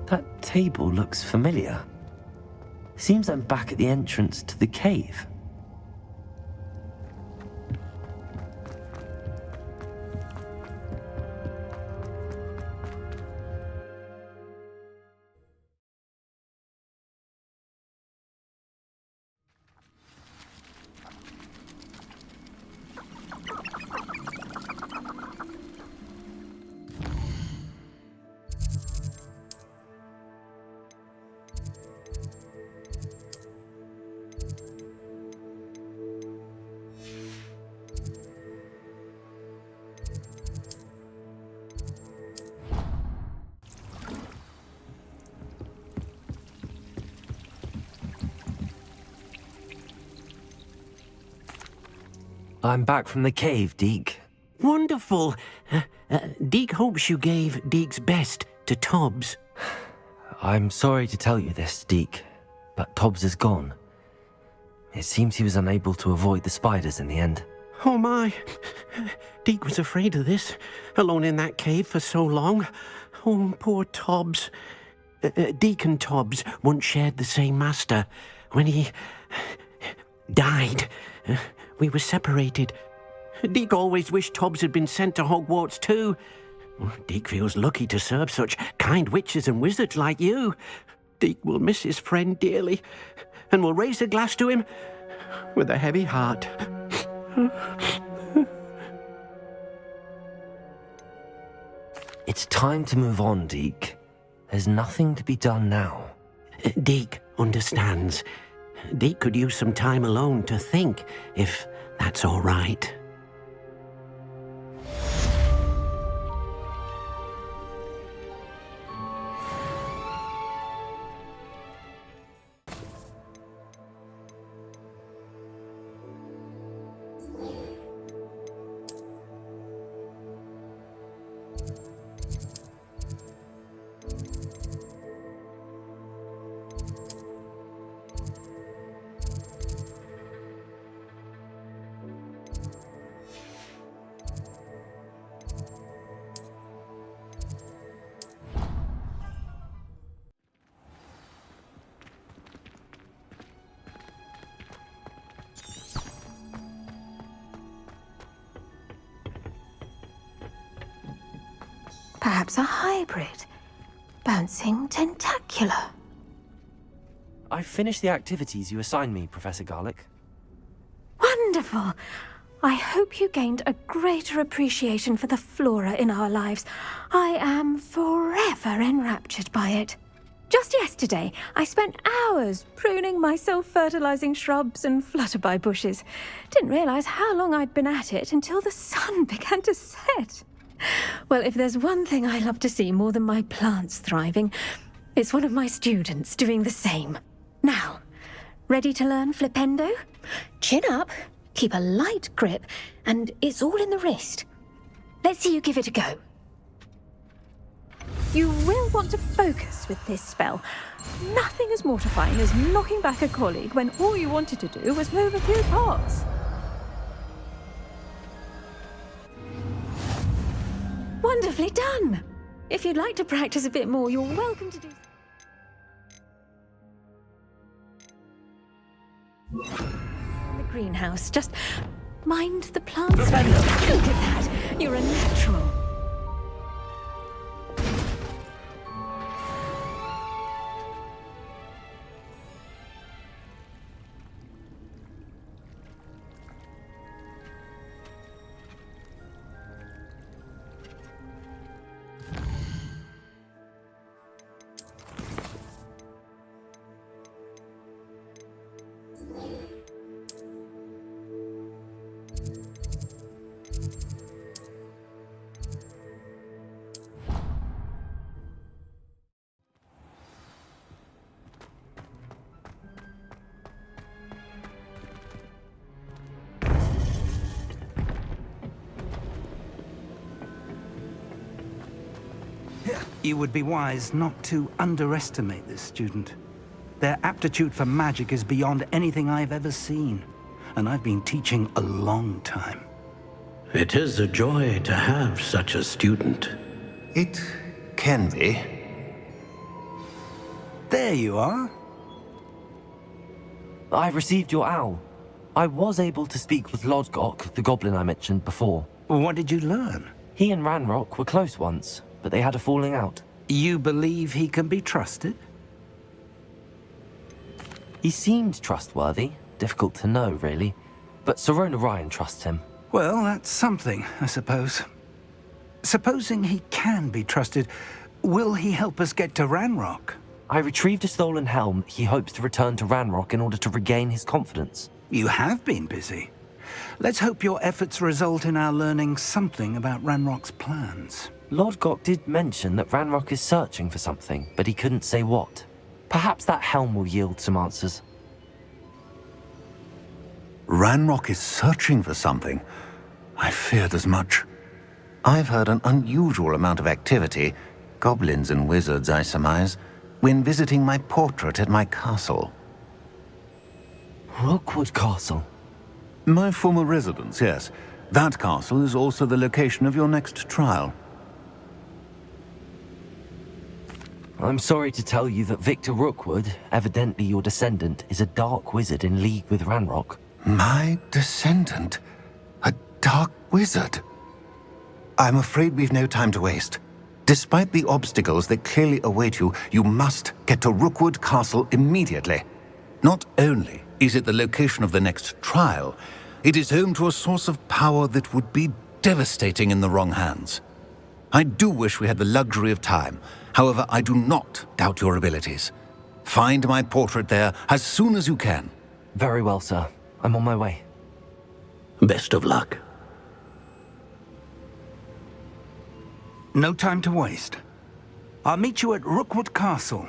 That table looks familiar. Seems I'm back at the entrance to the cave. I'm back from the cave, Deke. Wonderful. Deke hopes you gave Deke's best to Tobbs. I'm sorry to tell you this, Deke, but Tobbs is gone. It seems he was unable to avoid the spiders in the end. Oh my. Deke was afraid of this, alone in that cave for so long. Oh, poor Tobbs. Deke and Tobbs once shared the same master. When he died, we were separated. Deke always wished Tobbs had been sent to Hogwarts too. Deke feels lucky to serve such kind witches and wizards like you. Deke will miss his friend dearly, and will raise a glass to him with a heavy heart. It's time to move on, Deke. There's nothing to be done now. Deke understands. Deek could use some time alone to think, if that's all right. Perhaps a hybrid. Bouncing tentacular. I've finished the activities you assigned me, Professor Garlick. Wonderful! I hope you gained a greater appreciation for the flora in our lives. I am forever enraptured by it. Just yesterday, I spent hours pruning my self-fertilizing shrubs and flutterby bushes. Didn't realize how long I'd been at it until the sun began to set. Well, if there's one thing I love to see more than my plants thriving, it's one of my students doing the same. Now, ready to learn flipendo? Chin up, keep a light grip, and it's all in the wrist. Let's see you give it a go. You will want to focus with this spell. Nothing as mortifying as knocking back a colleague when all you wanted to do was move a few pots. Wonderfully done! If you'd like to practice a bit more, you're welcome to do in the greenhouse. Just mind the plants. Look at that! You're a natural. You would be wise not to underestimate this student. Their aptitude for magic is beyond anything I've ever seen, and I've been teaching a long time. It is a joy to have such a student. It can be. There you are. I received your owl. I was able to speak with Lodgok, the goblin I mentioned before. What did you learn? He and Ranrock were close once, but they had a falling out. You believe he can be trusted? He seemed trustworthy. Difficult to know, really. But Sirona Ryan trusts him. Well, that's something, I suppose. Supposing he can be trusted, will he help us get to Ranrock? I retrieved a stolen helm that he hopes to return to Ranrock in order to regain his confidence. You have been busy. Let's hope your efforts result in our learning something about Ranrock's plans. Lodgok did mention that Ranrock is searching for something, but he couldn't say what. Perhaps that helm will yield some answers. Ranrock is searching for something. I feared as much. I've heard an unusual amount of activity, goblins and wizards, I surmise, when visiting my portrait at my castle. Rookwood Castle? My former residence, yes. That castle is also the location of your next trial. I'm sorry to tell you that Victor Rookwood, evidently your descendant, is a dark wizard in league with Ranrock. My descendant? A dark wizard? I'm afraid we've no time to waste. Despite the obstacles that clearly await you, you must get to Rookwood Castle immediately. Not only is it the location of the next trial, it is home to a source of power that would be devastating in the wrong hands. I do wish we had the luxury of time. However, I do not doubt your abilities. Find my portrait there as soon as you can. Very well, sir. I'm on my way. Best of luck. No time to waste. I'll meet you at Rookwood Castle.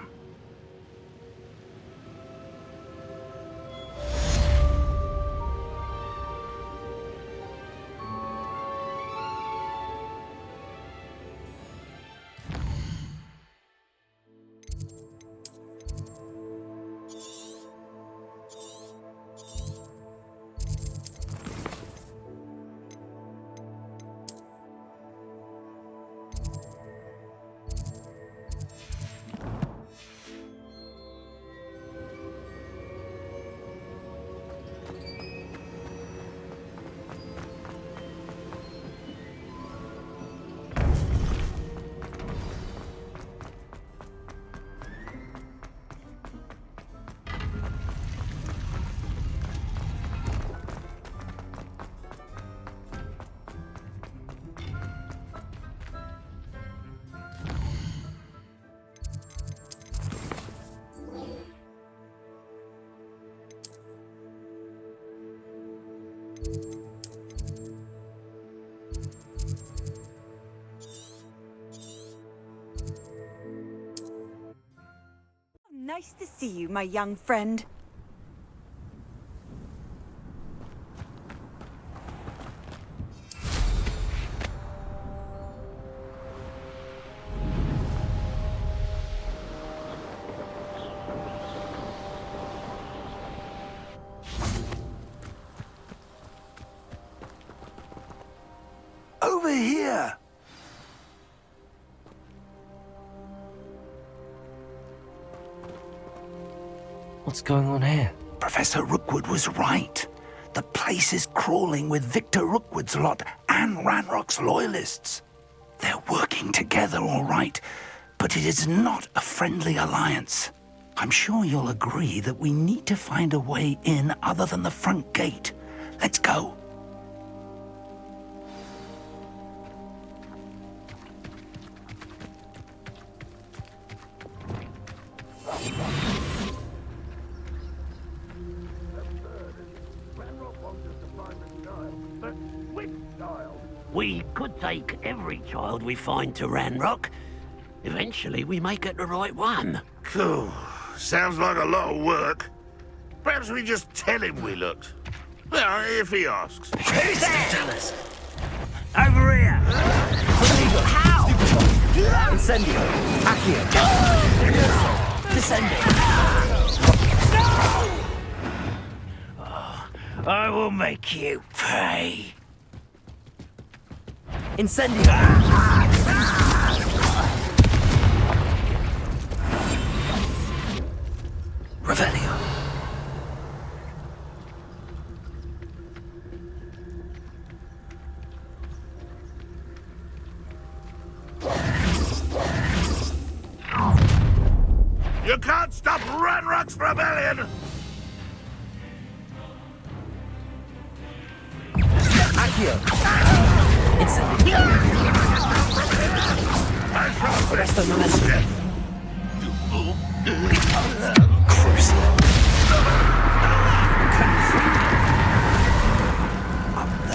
Nice to see you, my young friend. Over here! What's going on here? Professor Rookwood was right. The place is crawling with Victor Rookwood's lot and Ranrock's loyalists. They're working together, all right, but it is not a friendly alliance. I'm sure you'll agree that we need to find a way in other than the front gate. Let's go. We could take every child we find to Ranrock. Eventually, we may get the right one. Cool. Sounds like a lot of work. Perhaps we just tell him we looked. Well, if he asks. Who's there? Tell us. Over here! How? Incendio. Accio. Descending. I will make you pay. Incendio. Revelio. You can't stop Ranrock's rebellion! Accio. Incendio. Rest the momentum. Crucial.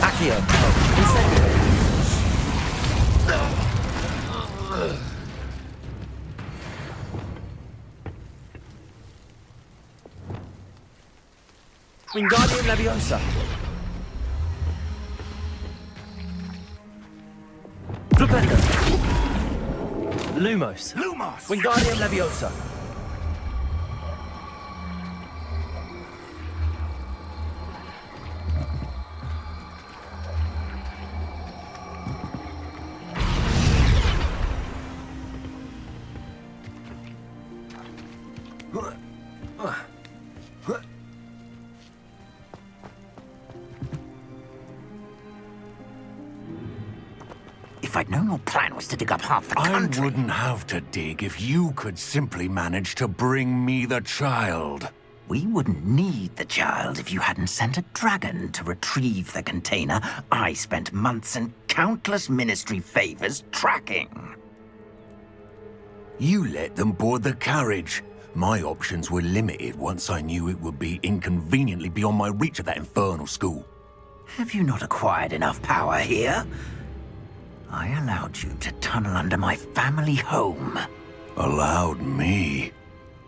Accio. Incendio. Wingardium Leviosa. Flipendo. Lumos. Lumos! Wingardium Leviosa. If I'd known your plan was to dig up half the country... I wouldn't have to dig if you could simply manage to bring me the child. We wouldn't need the child if you hadn't sent a dragon to retrieve the container I spent months and countless ministry favors tracking. You let them board the carriage. My options were limited once I knew it would be inconveniently beyond my reach at that infernal school. Have you not acquired enough power here? I allowed you to tunnel under my family home. Allowed me?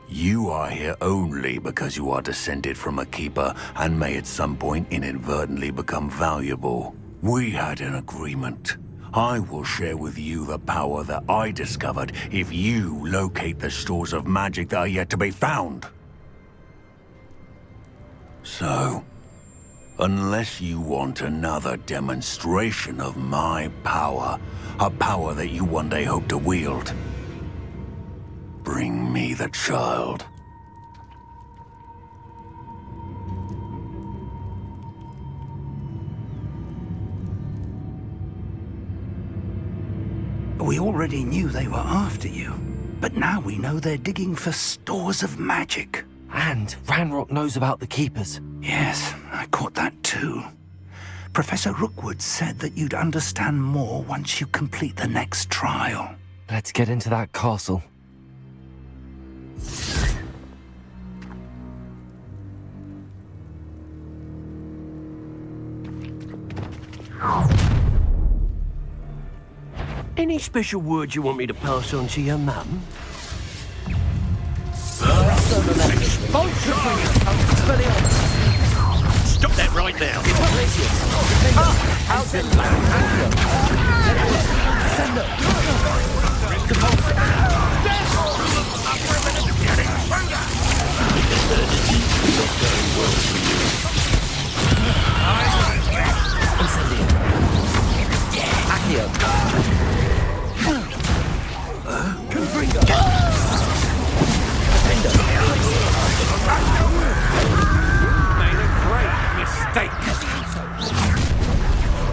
You are here only because you are descended from a keeper and may at some point inadvertently become valuable. We had an agreement. I will share with you the power that I discovered if you locate the stores of magic that are yet to be found. So, unless you want another demonstration of my power, a power that you one day hope to wield, bring me the child. We already knew they were after you, but now we know they're digging for stores of magic. And Ranrock knows about the Keepers. Yes, I caught that too. Professor Rookwoods said that you'd understand more once you complete the next trial. Let's get into that castle. Any special words you want me to pass on to your mum? Stop that right now!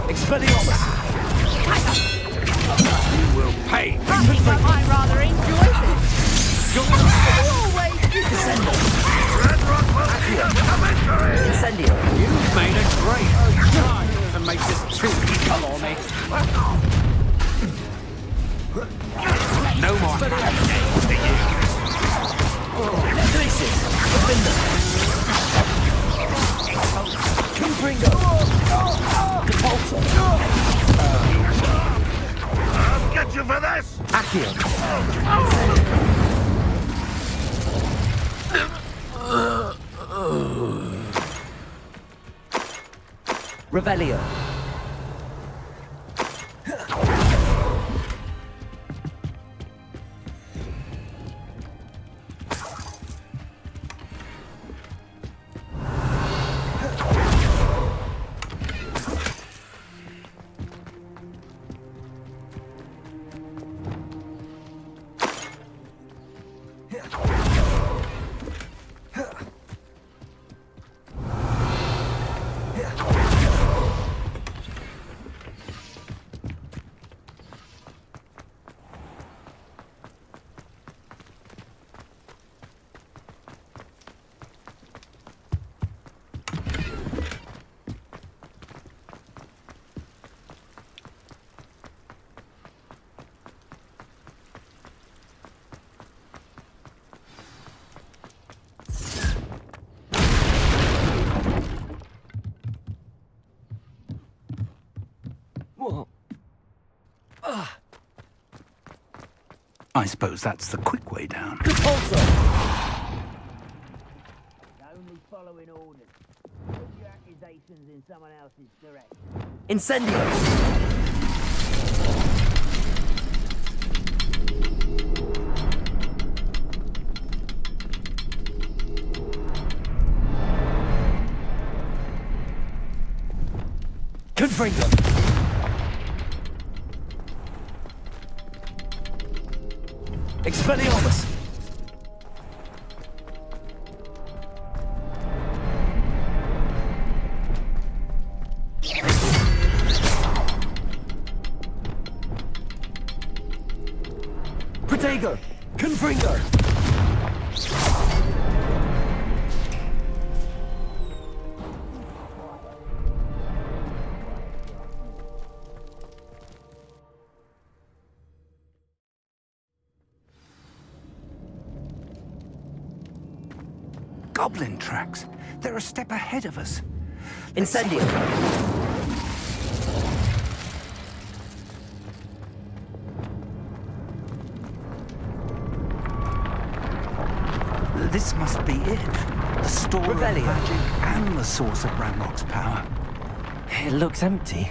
Expelliarmus! You will pay! I think I might rather enjoy this. Always Descendo! Incendio! You've made a great time to make this too equal on me. No more days to you. Glacius! Defender! Confringo! Depulsor! I'll get you for this! Accio! Revelio! I suppose that's the quick way down. Depulsor! Only following orders. Put your accusations in someone else's direction. Incendio! Confringo! Expelliarmus! Protego! Confringo! goblin tracks. They're a step ahead of us. Incendio! This must be it. The store of magic and the source of Ranrock's power. It looks empty.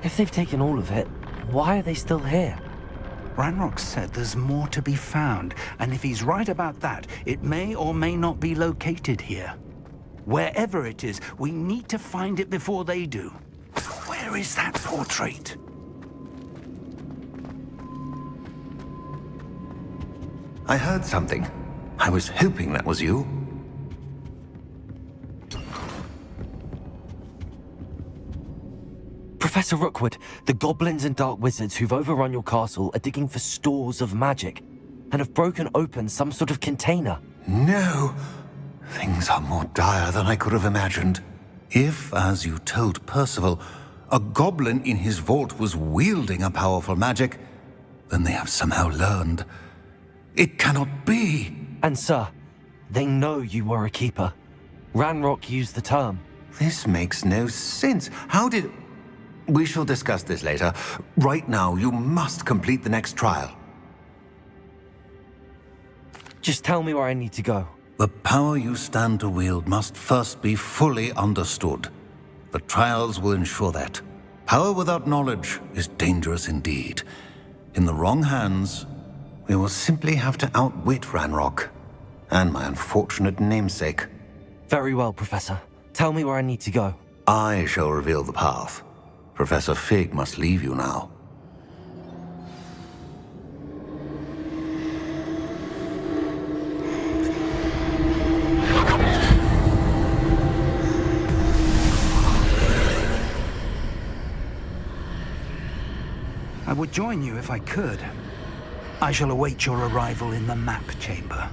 If they've taken all of it, why are they still here? Ranrock said there's more to be found, and if he's right about that, it may or may not be located here. Wherever it is, we need to find it before they do. Where is that portrait? I heard something. I was hoping that was you. Professor Rookwood, the goblins and dark wizards who've overrun your castle are digging for stores of magic and have broken open some sort of container. No! Things are more dire than I could have imagined. If, as you told Percival, a goblin in his vault was wielding a powerful magic, then they have somehow learned. It cannot be! And sir, they know you were a keeper. Ranrock used the term. This makes no sense. How did... We shall discuss this later. Right now, you must complete the next trial. Just tell me where I need to go. The power you stand to wield must first be fully understood. The trials will ensure that. Power without knowledge is dangerous indeed. In the wrong hands, we will simply have to outwit Ranrock and my unfortunate namesake. Very well, Professor. Tell me where I need to go. I shall reveal the path. Professor Fig must leave you now. I would join you if I could. I shall await your arrival in the map chamber.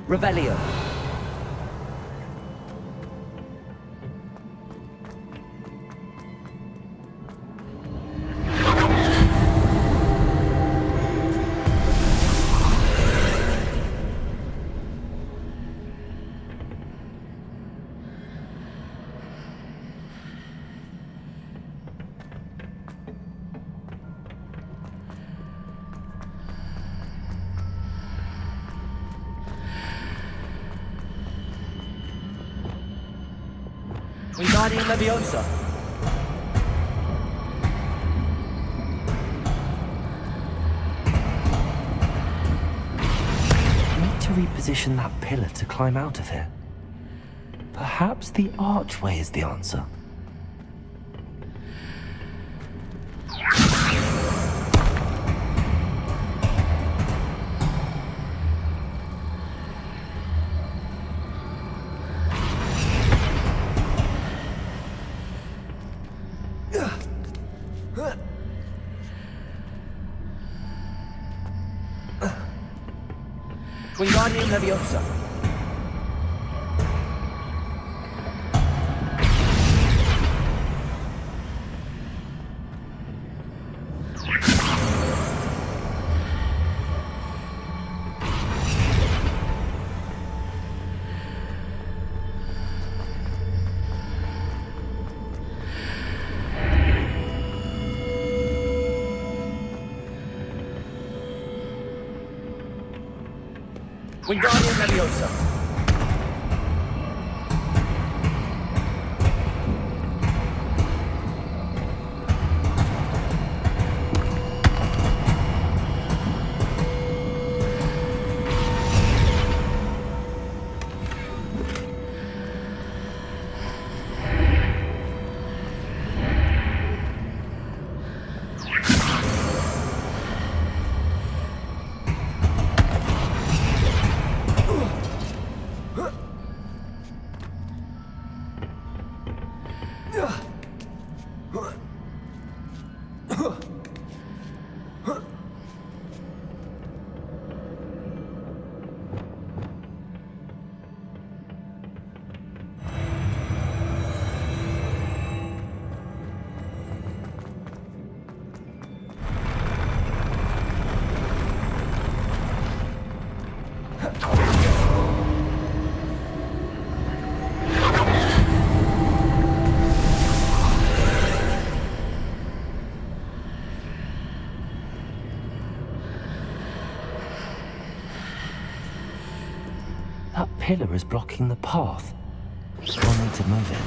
Revelio. Wingardium Leviosa. Need to reposition that pillar to climb out of here. Perhaps the archway is the answer. Wingardium Leviosa. Wingardium Leviosa. That pillar is blocking the path. We'll need to move it.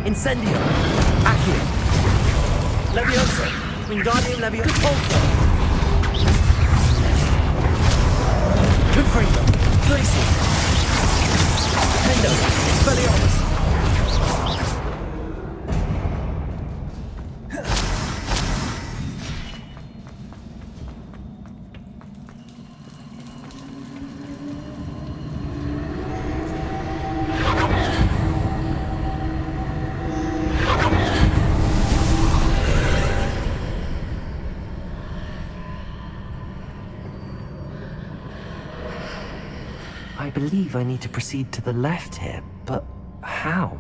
Incendio! Accio! Leviosa! Wingardium Leviosa! Repulsor! Confringo! Glacius! Pendo! Expelliarmus! I believe I need to proceed to the left here, but how?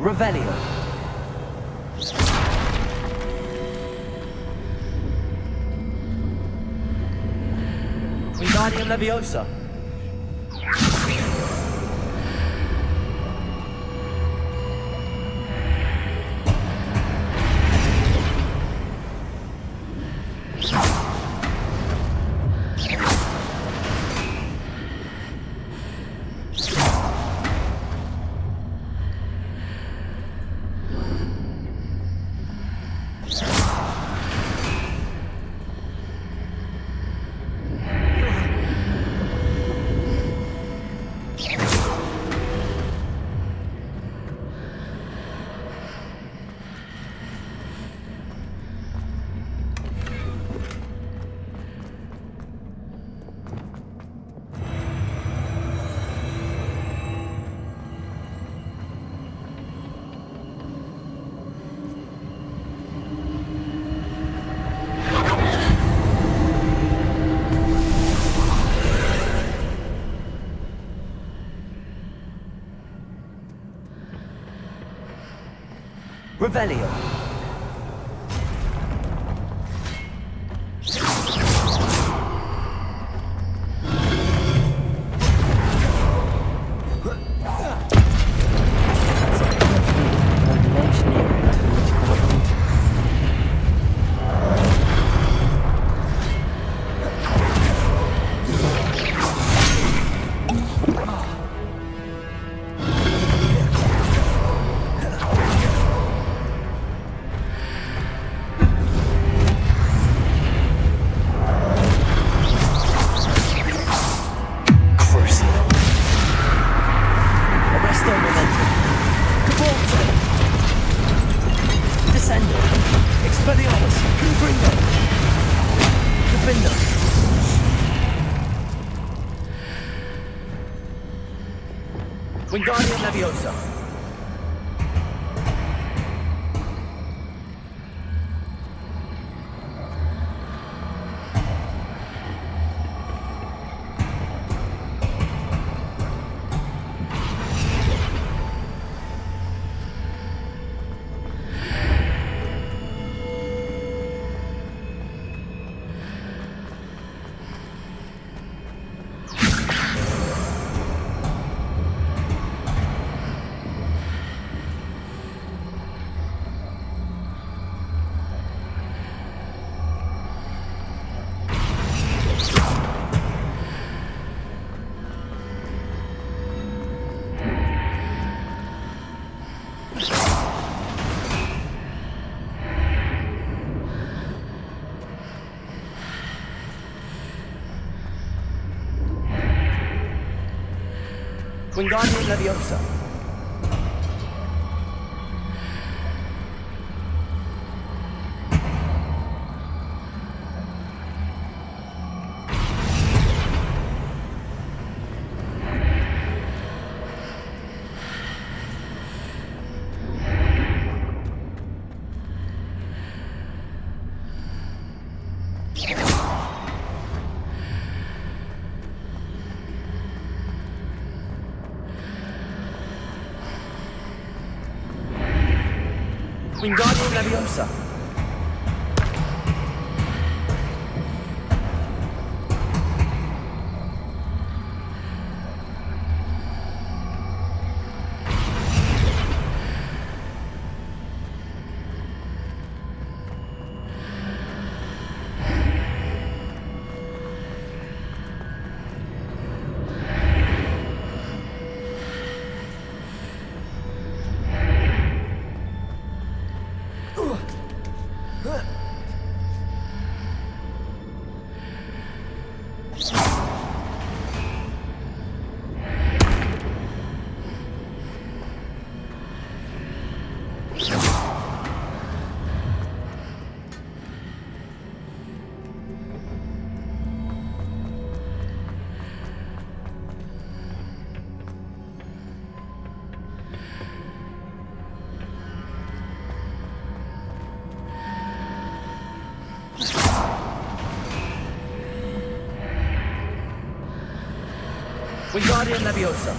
Revelio. Wingardium Leviosa! Revelio. Wingardium Leviosa. Wingardium Leviosa. Wingardium Leviosa. Wingardium Leviosa.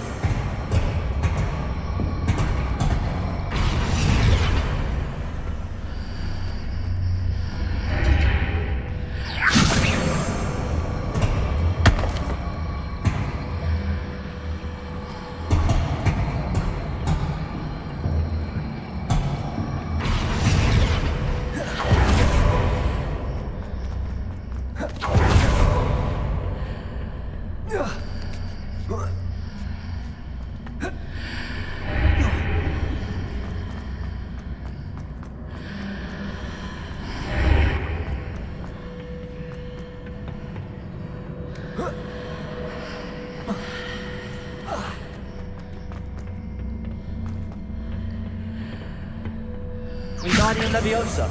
Wingardium Leviosa.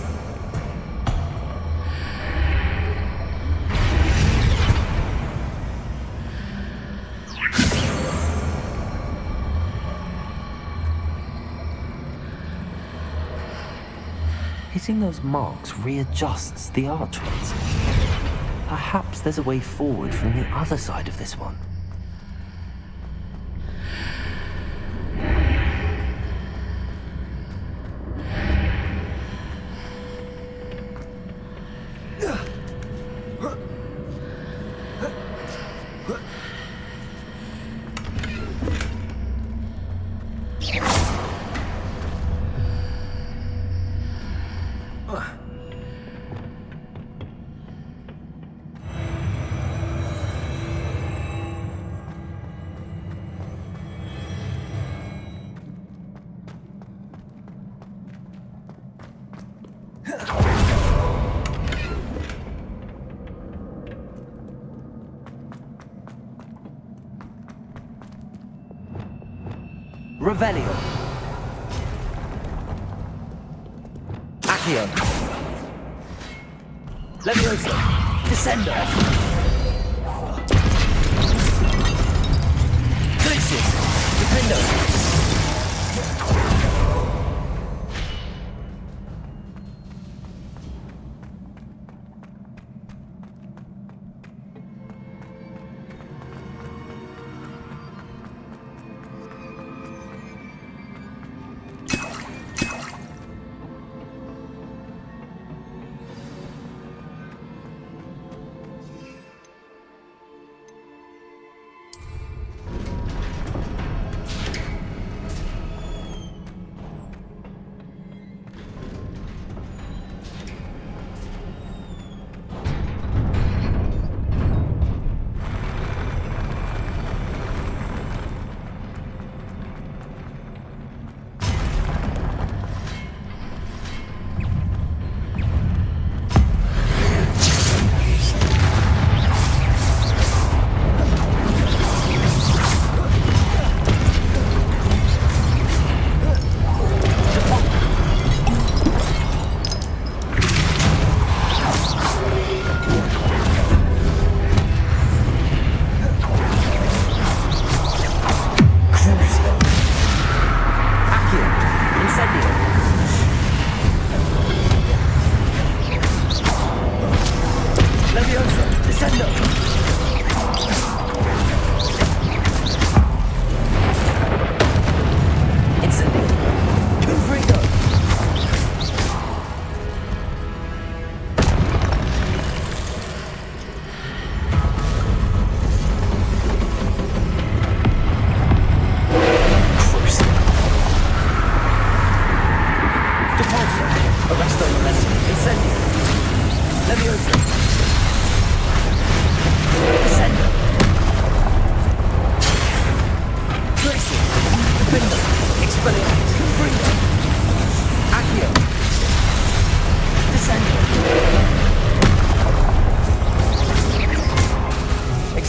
Hitting those marks readjusts the archways. Perhaps there's a way forward from the other side of this one. Revelio. Accio. Leviosa. Descendo. Glacius. Dependo.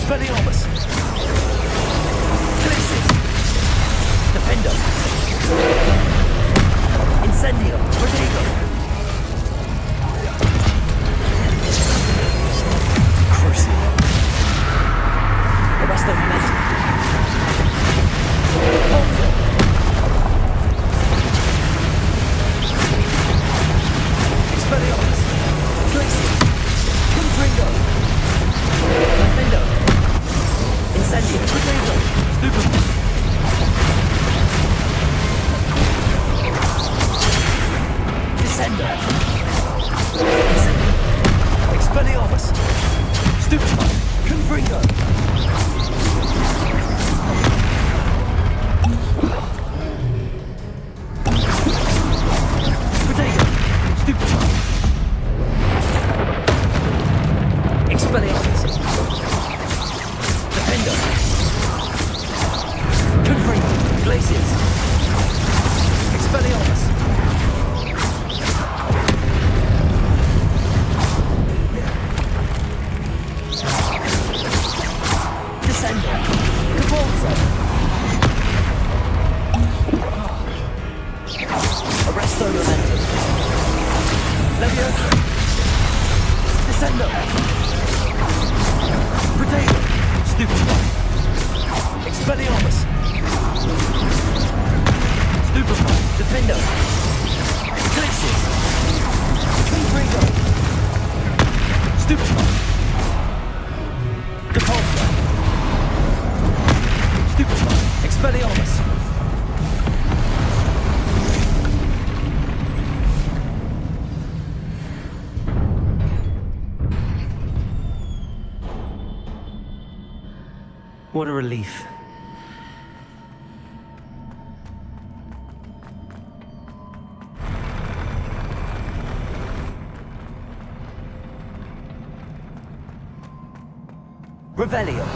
Expelliarmus! Glacius! Defendo! Incendio! Protego! Crucio! Arresto Momentum! Repulsor! Expelliarmus! Glacius! Confringo! Defendo! Incendio! Protego! Stupefy! Descendo! Incendio! Expelliarmus! Stupefy! Confringo! Protego! Stupefy! Expelliarmus! Defendo! Confringo! Glacius! Expelliarmus! Descendo! Convulso! Arresto Momentum! Leviosa! Descendo! Protego! Stupefy! Expelliarmus! Stupefy! Defendo! Glacius! Confringo! Stupefy! Repulsor! Stupefy! Expelliarmus! What a relief. Revelio!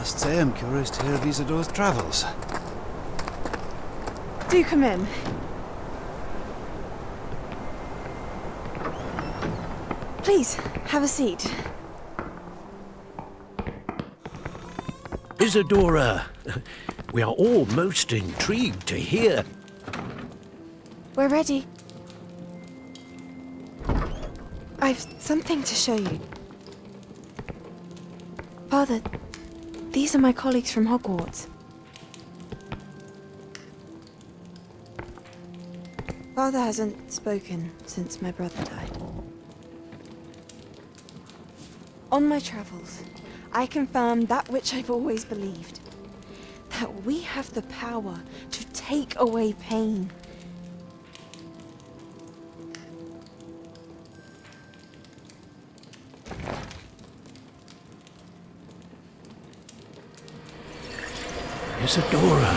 Must say I'm curious to hear of Isidore's travels. Do come in. Please, have a seat. Isadora, we are all most intrigued to hear. We're ready. I've something to show you. Father, these are my colleagues from Hogwarts. Father hasn't spoken since my brother died. On my travels, I confirmed that which I've always believed. That we have the power to take away pain. Isadora.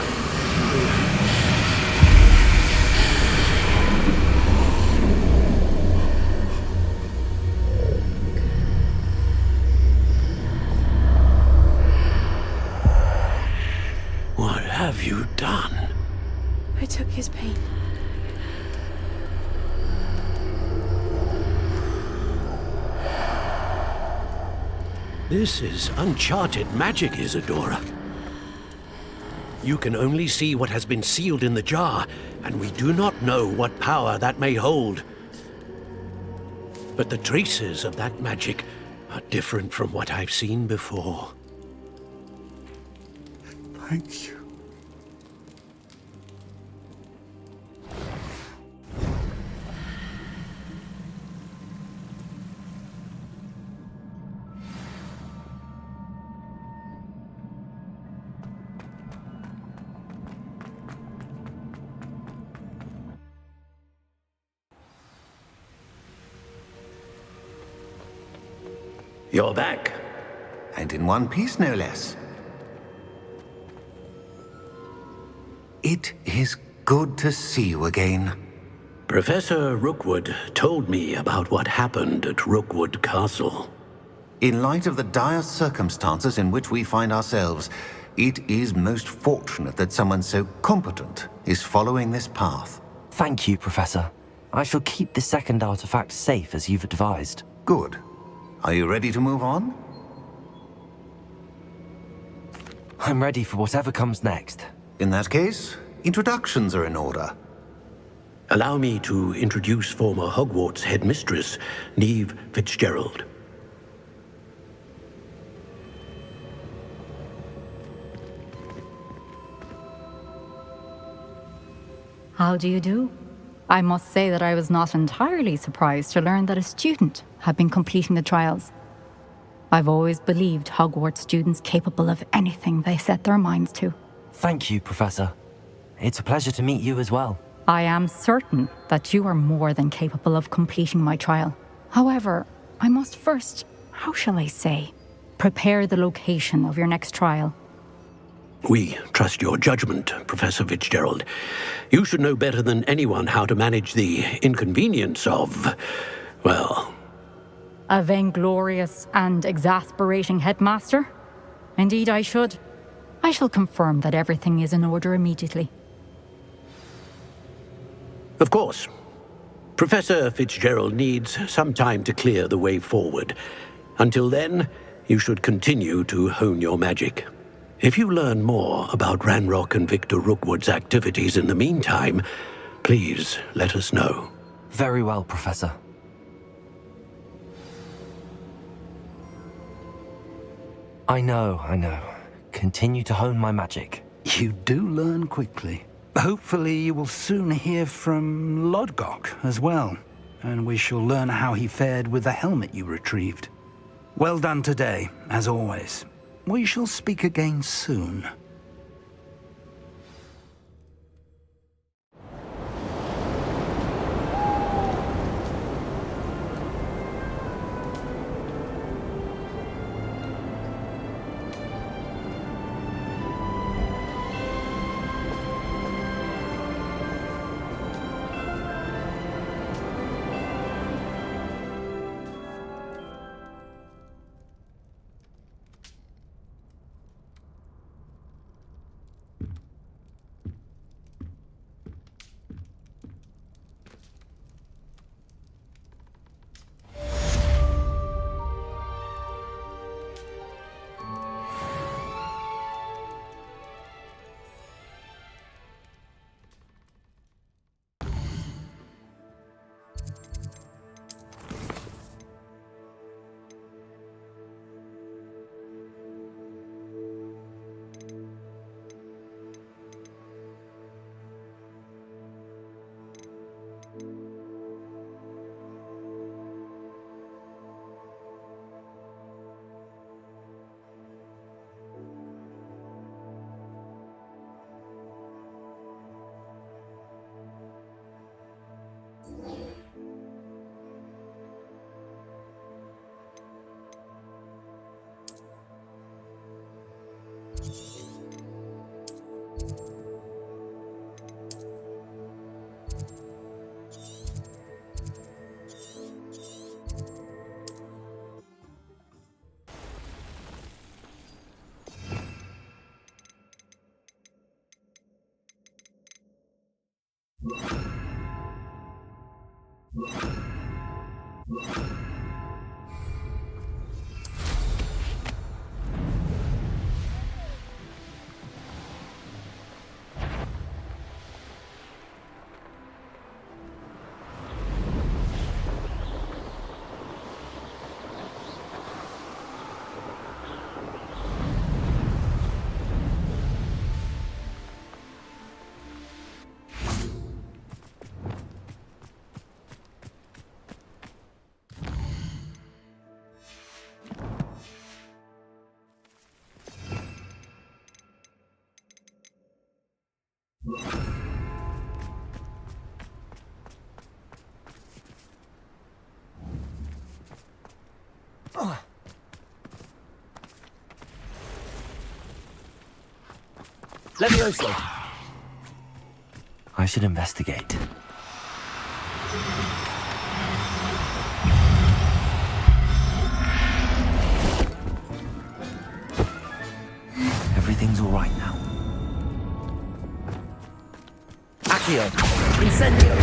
What have you done? I took his pain. This is uncharted magic, Isadora. You can only see what has been sealed in the jar, and we do not know what power that may hold. But the traces of that magic are different from what I've seen before. Thank you. You're back. And in one piece, no less. It is good to see you again. Professor Rookwood told me about what happened at Rookwood Castle. In light of the dire circumstances in which we find ourselves, it is most fortunate that someone so competent is following this path. Thank you, Professor. I shall keep the second artifact safe as you've advised. Good. Are you ready to move on? I'm ready for whatever comes next. In that case, introductions are in order. Allow me to introduce former Hogwarts headmistress, Neve Fitzgerald. How do you do? I must say that I was not entirely surprised to learn that a student had been completing the trials. I've always believed Hogwarts students capable of anything they set their minds to. Thank you, Professor. It's a pleasure to meet you as well. I am certain that you are more than capable of completing my trial. However, I must first, how shall I say, prepare the location of your next trial. We trust your judgment, Professor Fitzgerald. You should know better than anyone how to manage the inconvenience of, well... A vainglorious and exasperating headmaster? Indeed I should. I shall confirm that everything is in order immediately. Of course. Professor Fitzgerald needs some time to clear the way forward. Until then, you should continue to hone your magic. If you learn more about Ranrock and Victor Rookwood's activities in the meantime, please let us know. Very well, Professor. I know. Continue to hone my magic. You do learn quickly. Hopefully you will soon hear from Lodgok as well, and we shall learn how he fared with the helmet you retrieved. Well done today, as always. We shall speak again soon. Levioso! I should investigate. Everything's all right now. Accio! Incendio!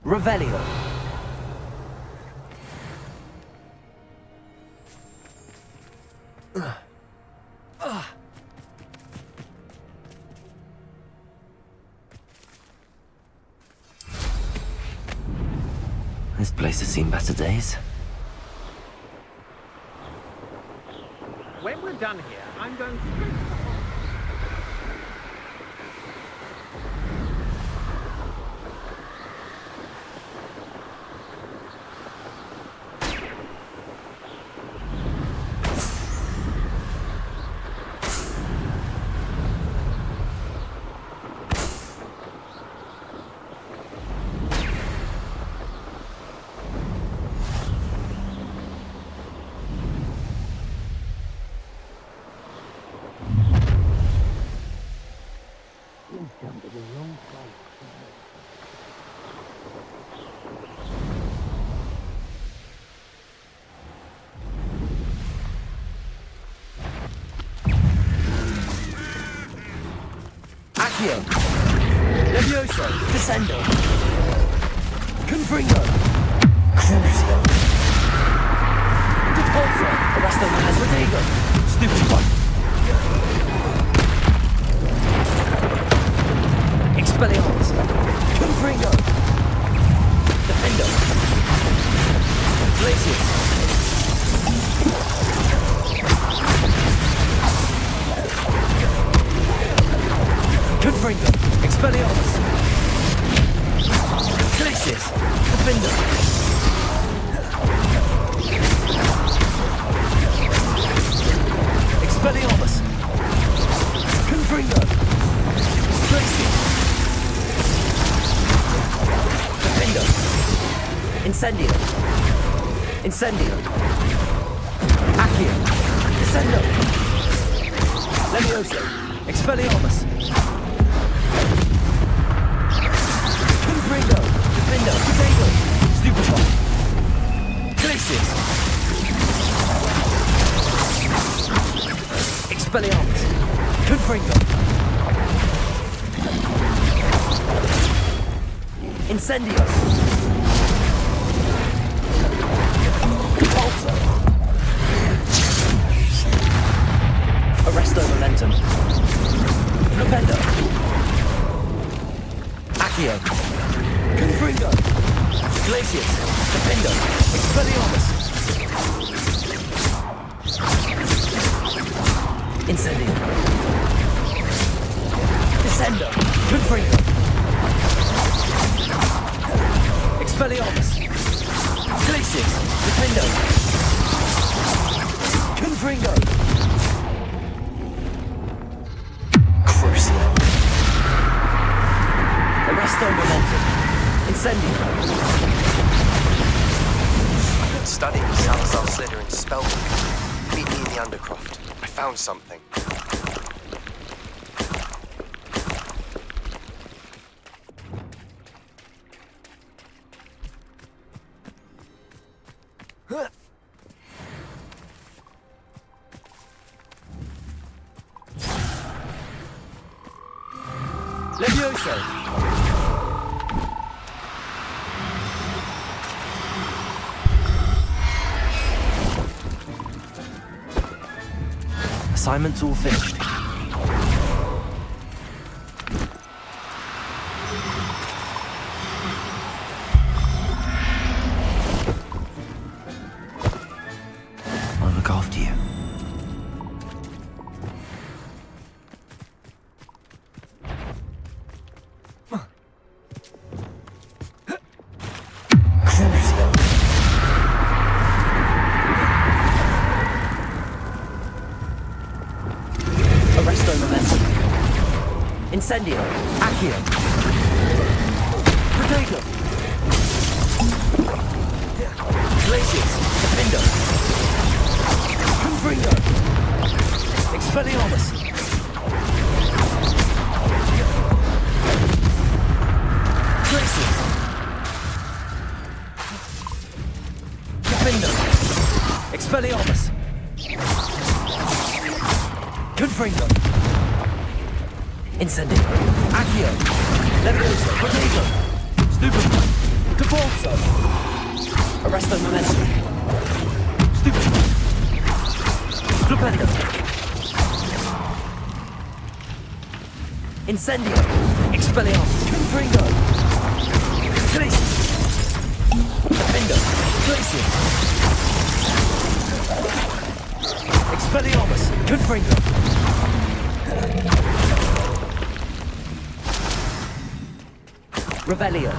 Revelio! This place has seen better days. When we're done here, I'm going to... Accio! Levioso! Descendo! Confringo! Crucio! Depulso! Arresto Asmodego! Stupid one! Expelliarmus! Confringo! Defendo! Glacius! Confringo! Expelliarmus! Glacius! Defender! Expelliarmus! Confringo! Glacius! Defender! Incendio! Incendio! Accio! Descendo! Levioso! Expelliarmus! Confringo! Defendo! Potato! Stupefy! Glacius! Expelliarmus! Confringo! Incendio! Pulso! Arresto Momentum! Flipendo! Accio! Confringo! Glacius! Defendo! Expelliarmus! Incendio! Descendo! Confringo! Expelliarmus! Glacius! Defendo! Confringo! Crucio! Arresto Momentum! Incendio! I've been studying Salazar Slytherin's spellbook. Meet me in the Undercroft. I found something. Levioso! Assignment's all finished. I'll look after you. Arresto Momentum! Incendio! Accio! Potato! Glacius! Defender! Confringo! Expelliarmus! Glacius! Defender! Expelliarmus! Confringo! Incendio! Accio! Leviosa! Potato! Stupefy! Caporso! Arresto Momentum! Stupefy! Stupendo! Incendio! Expelliarmus! Confringo! Glacius! Defendo! Glacius! Expelliarmus! Confringo! Revelio!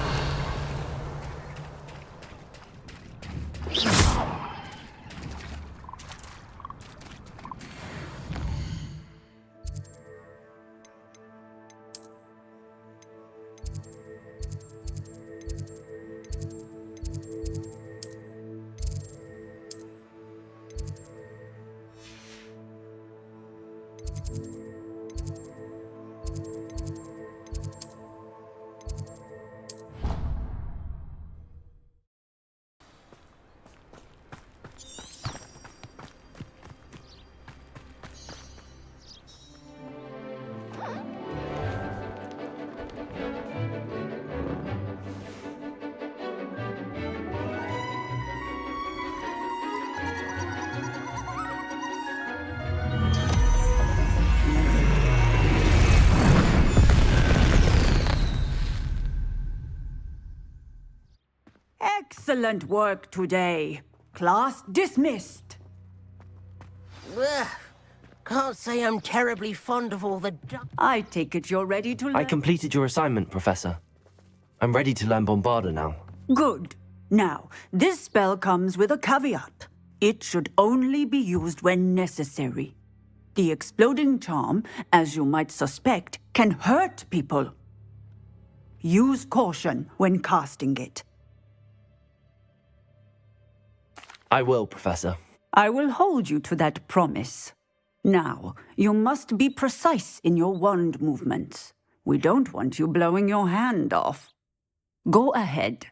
Excellent work today. Class dismissed. Ugh. Can't say I'm terribly fond of all the I take it you're ready to learn. I completed your assignment, Professor. I'm ready to learn Bombarda now. Good. Now, this spell comes with a caveat. It should only be used when necessary. The exploding charm, as you might suspect, can hurt people. Use caution when casting it. I will, Professor. I will hold you to that promise. Now, you must be precise in your wand movements. We don't want you blowing your hand off. Go ahead.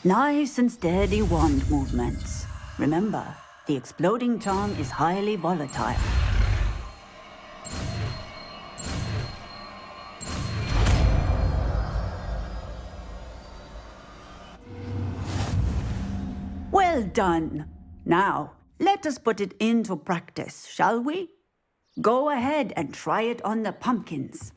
Nice and steady wand movements. Remember, the exploding charm is highly volatile. Well done. Now, let us put it into practice, shall we? Go ahead and try it on the pumpkins.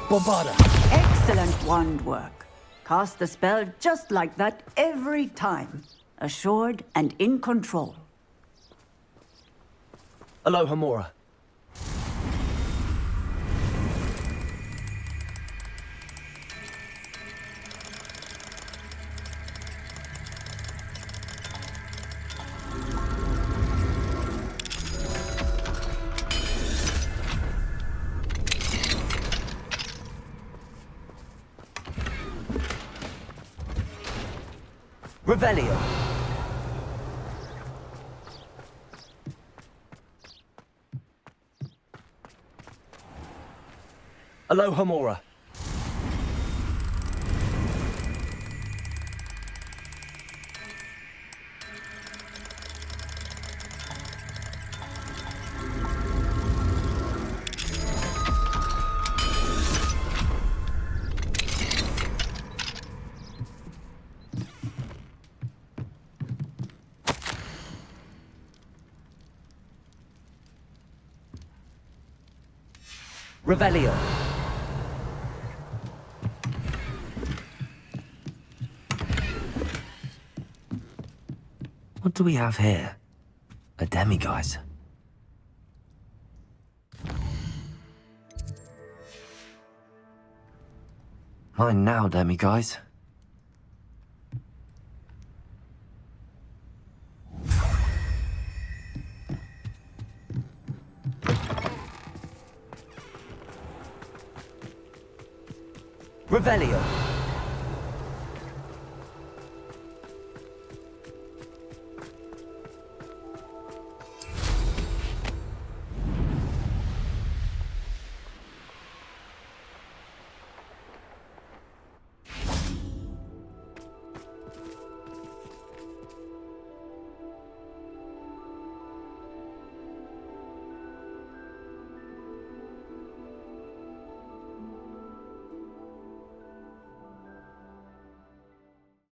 Bombarda! Excellent wand work. Cast the spell just like that every time. Assured and in control. Aloha Mora. Revelio. Aloha Mora. Revelio. What do we have here? A demiguise. Mine now, demi-guys. Revelio.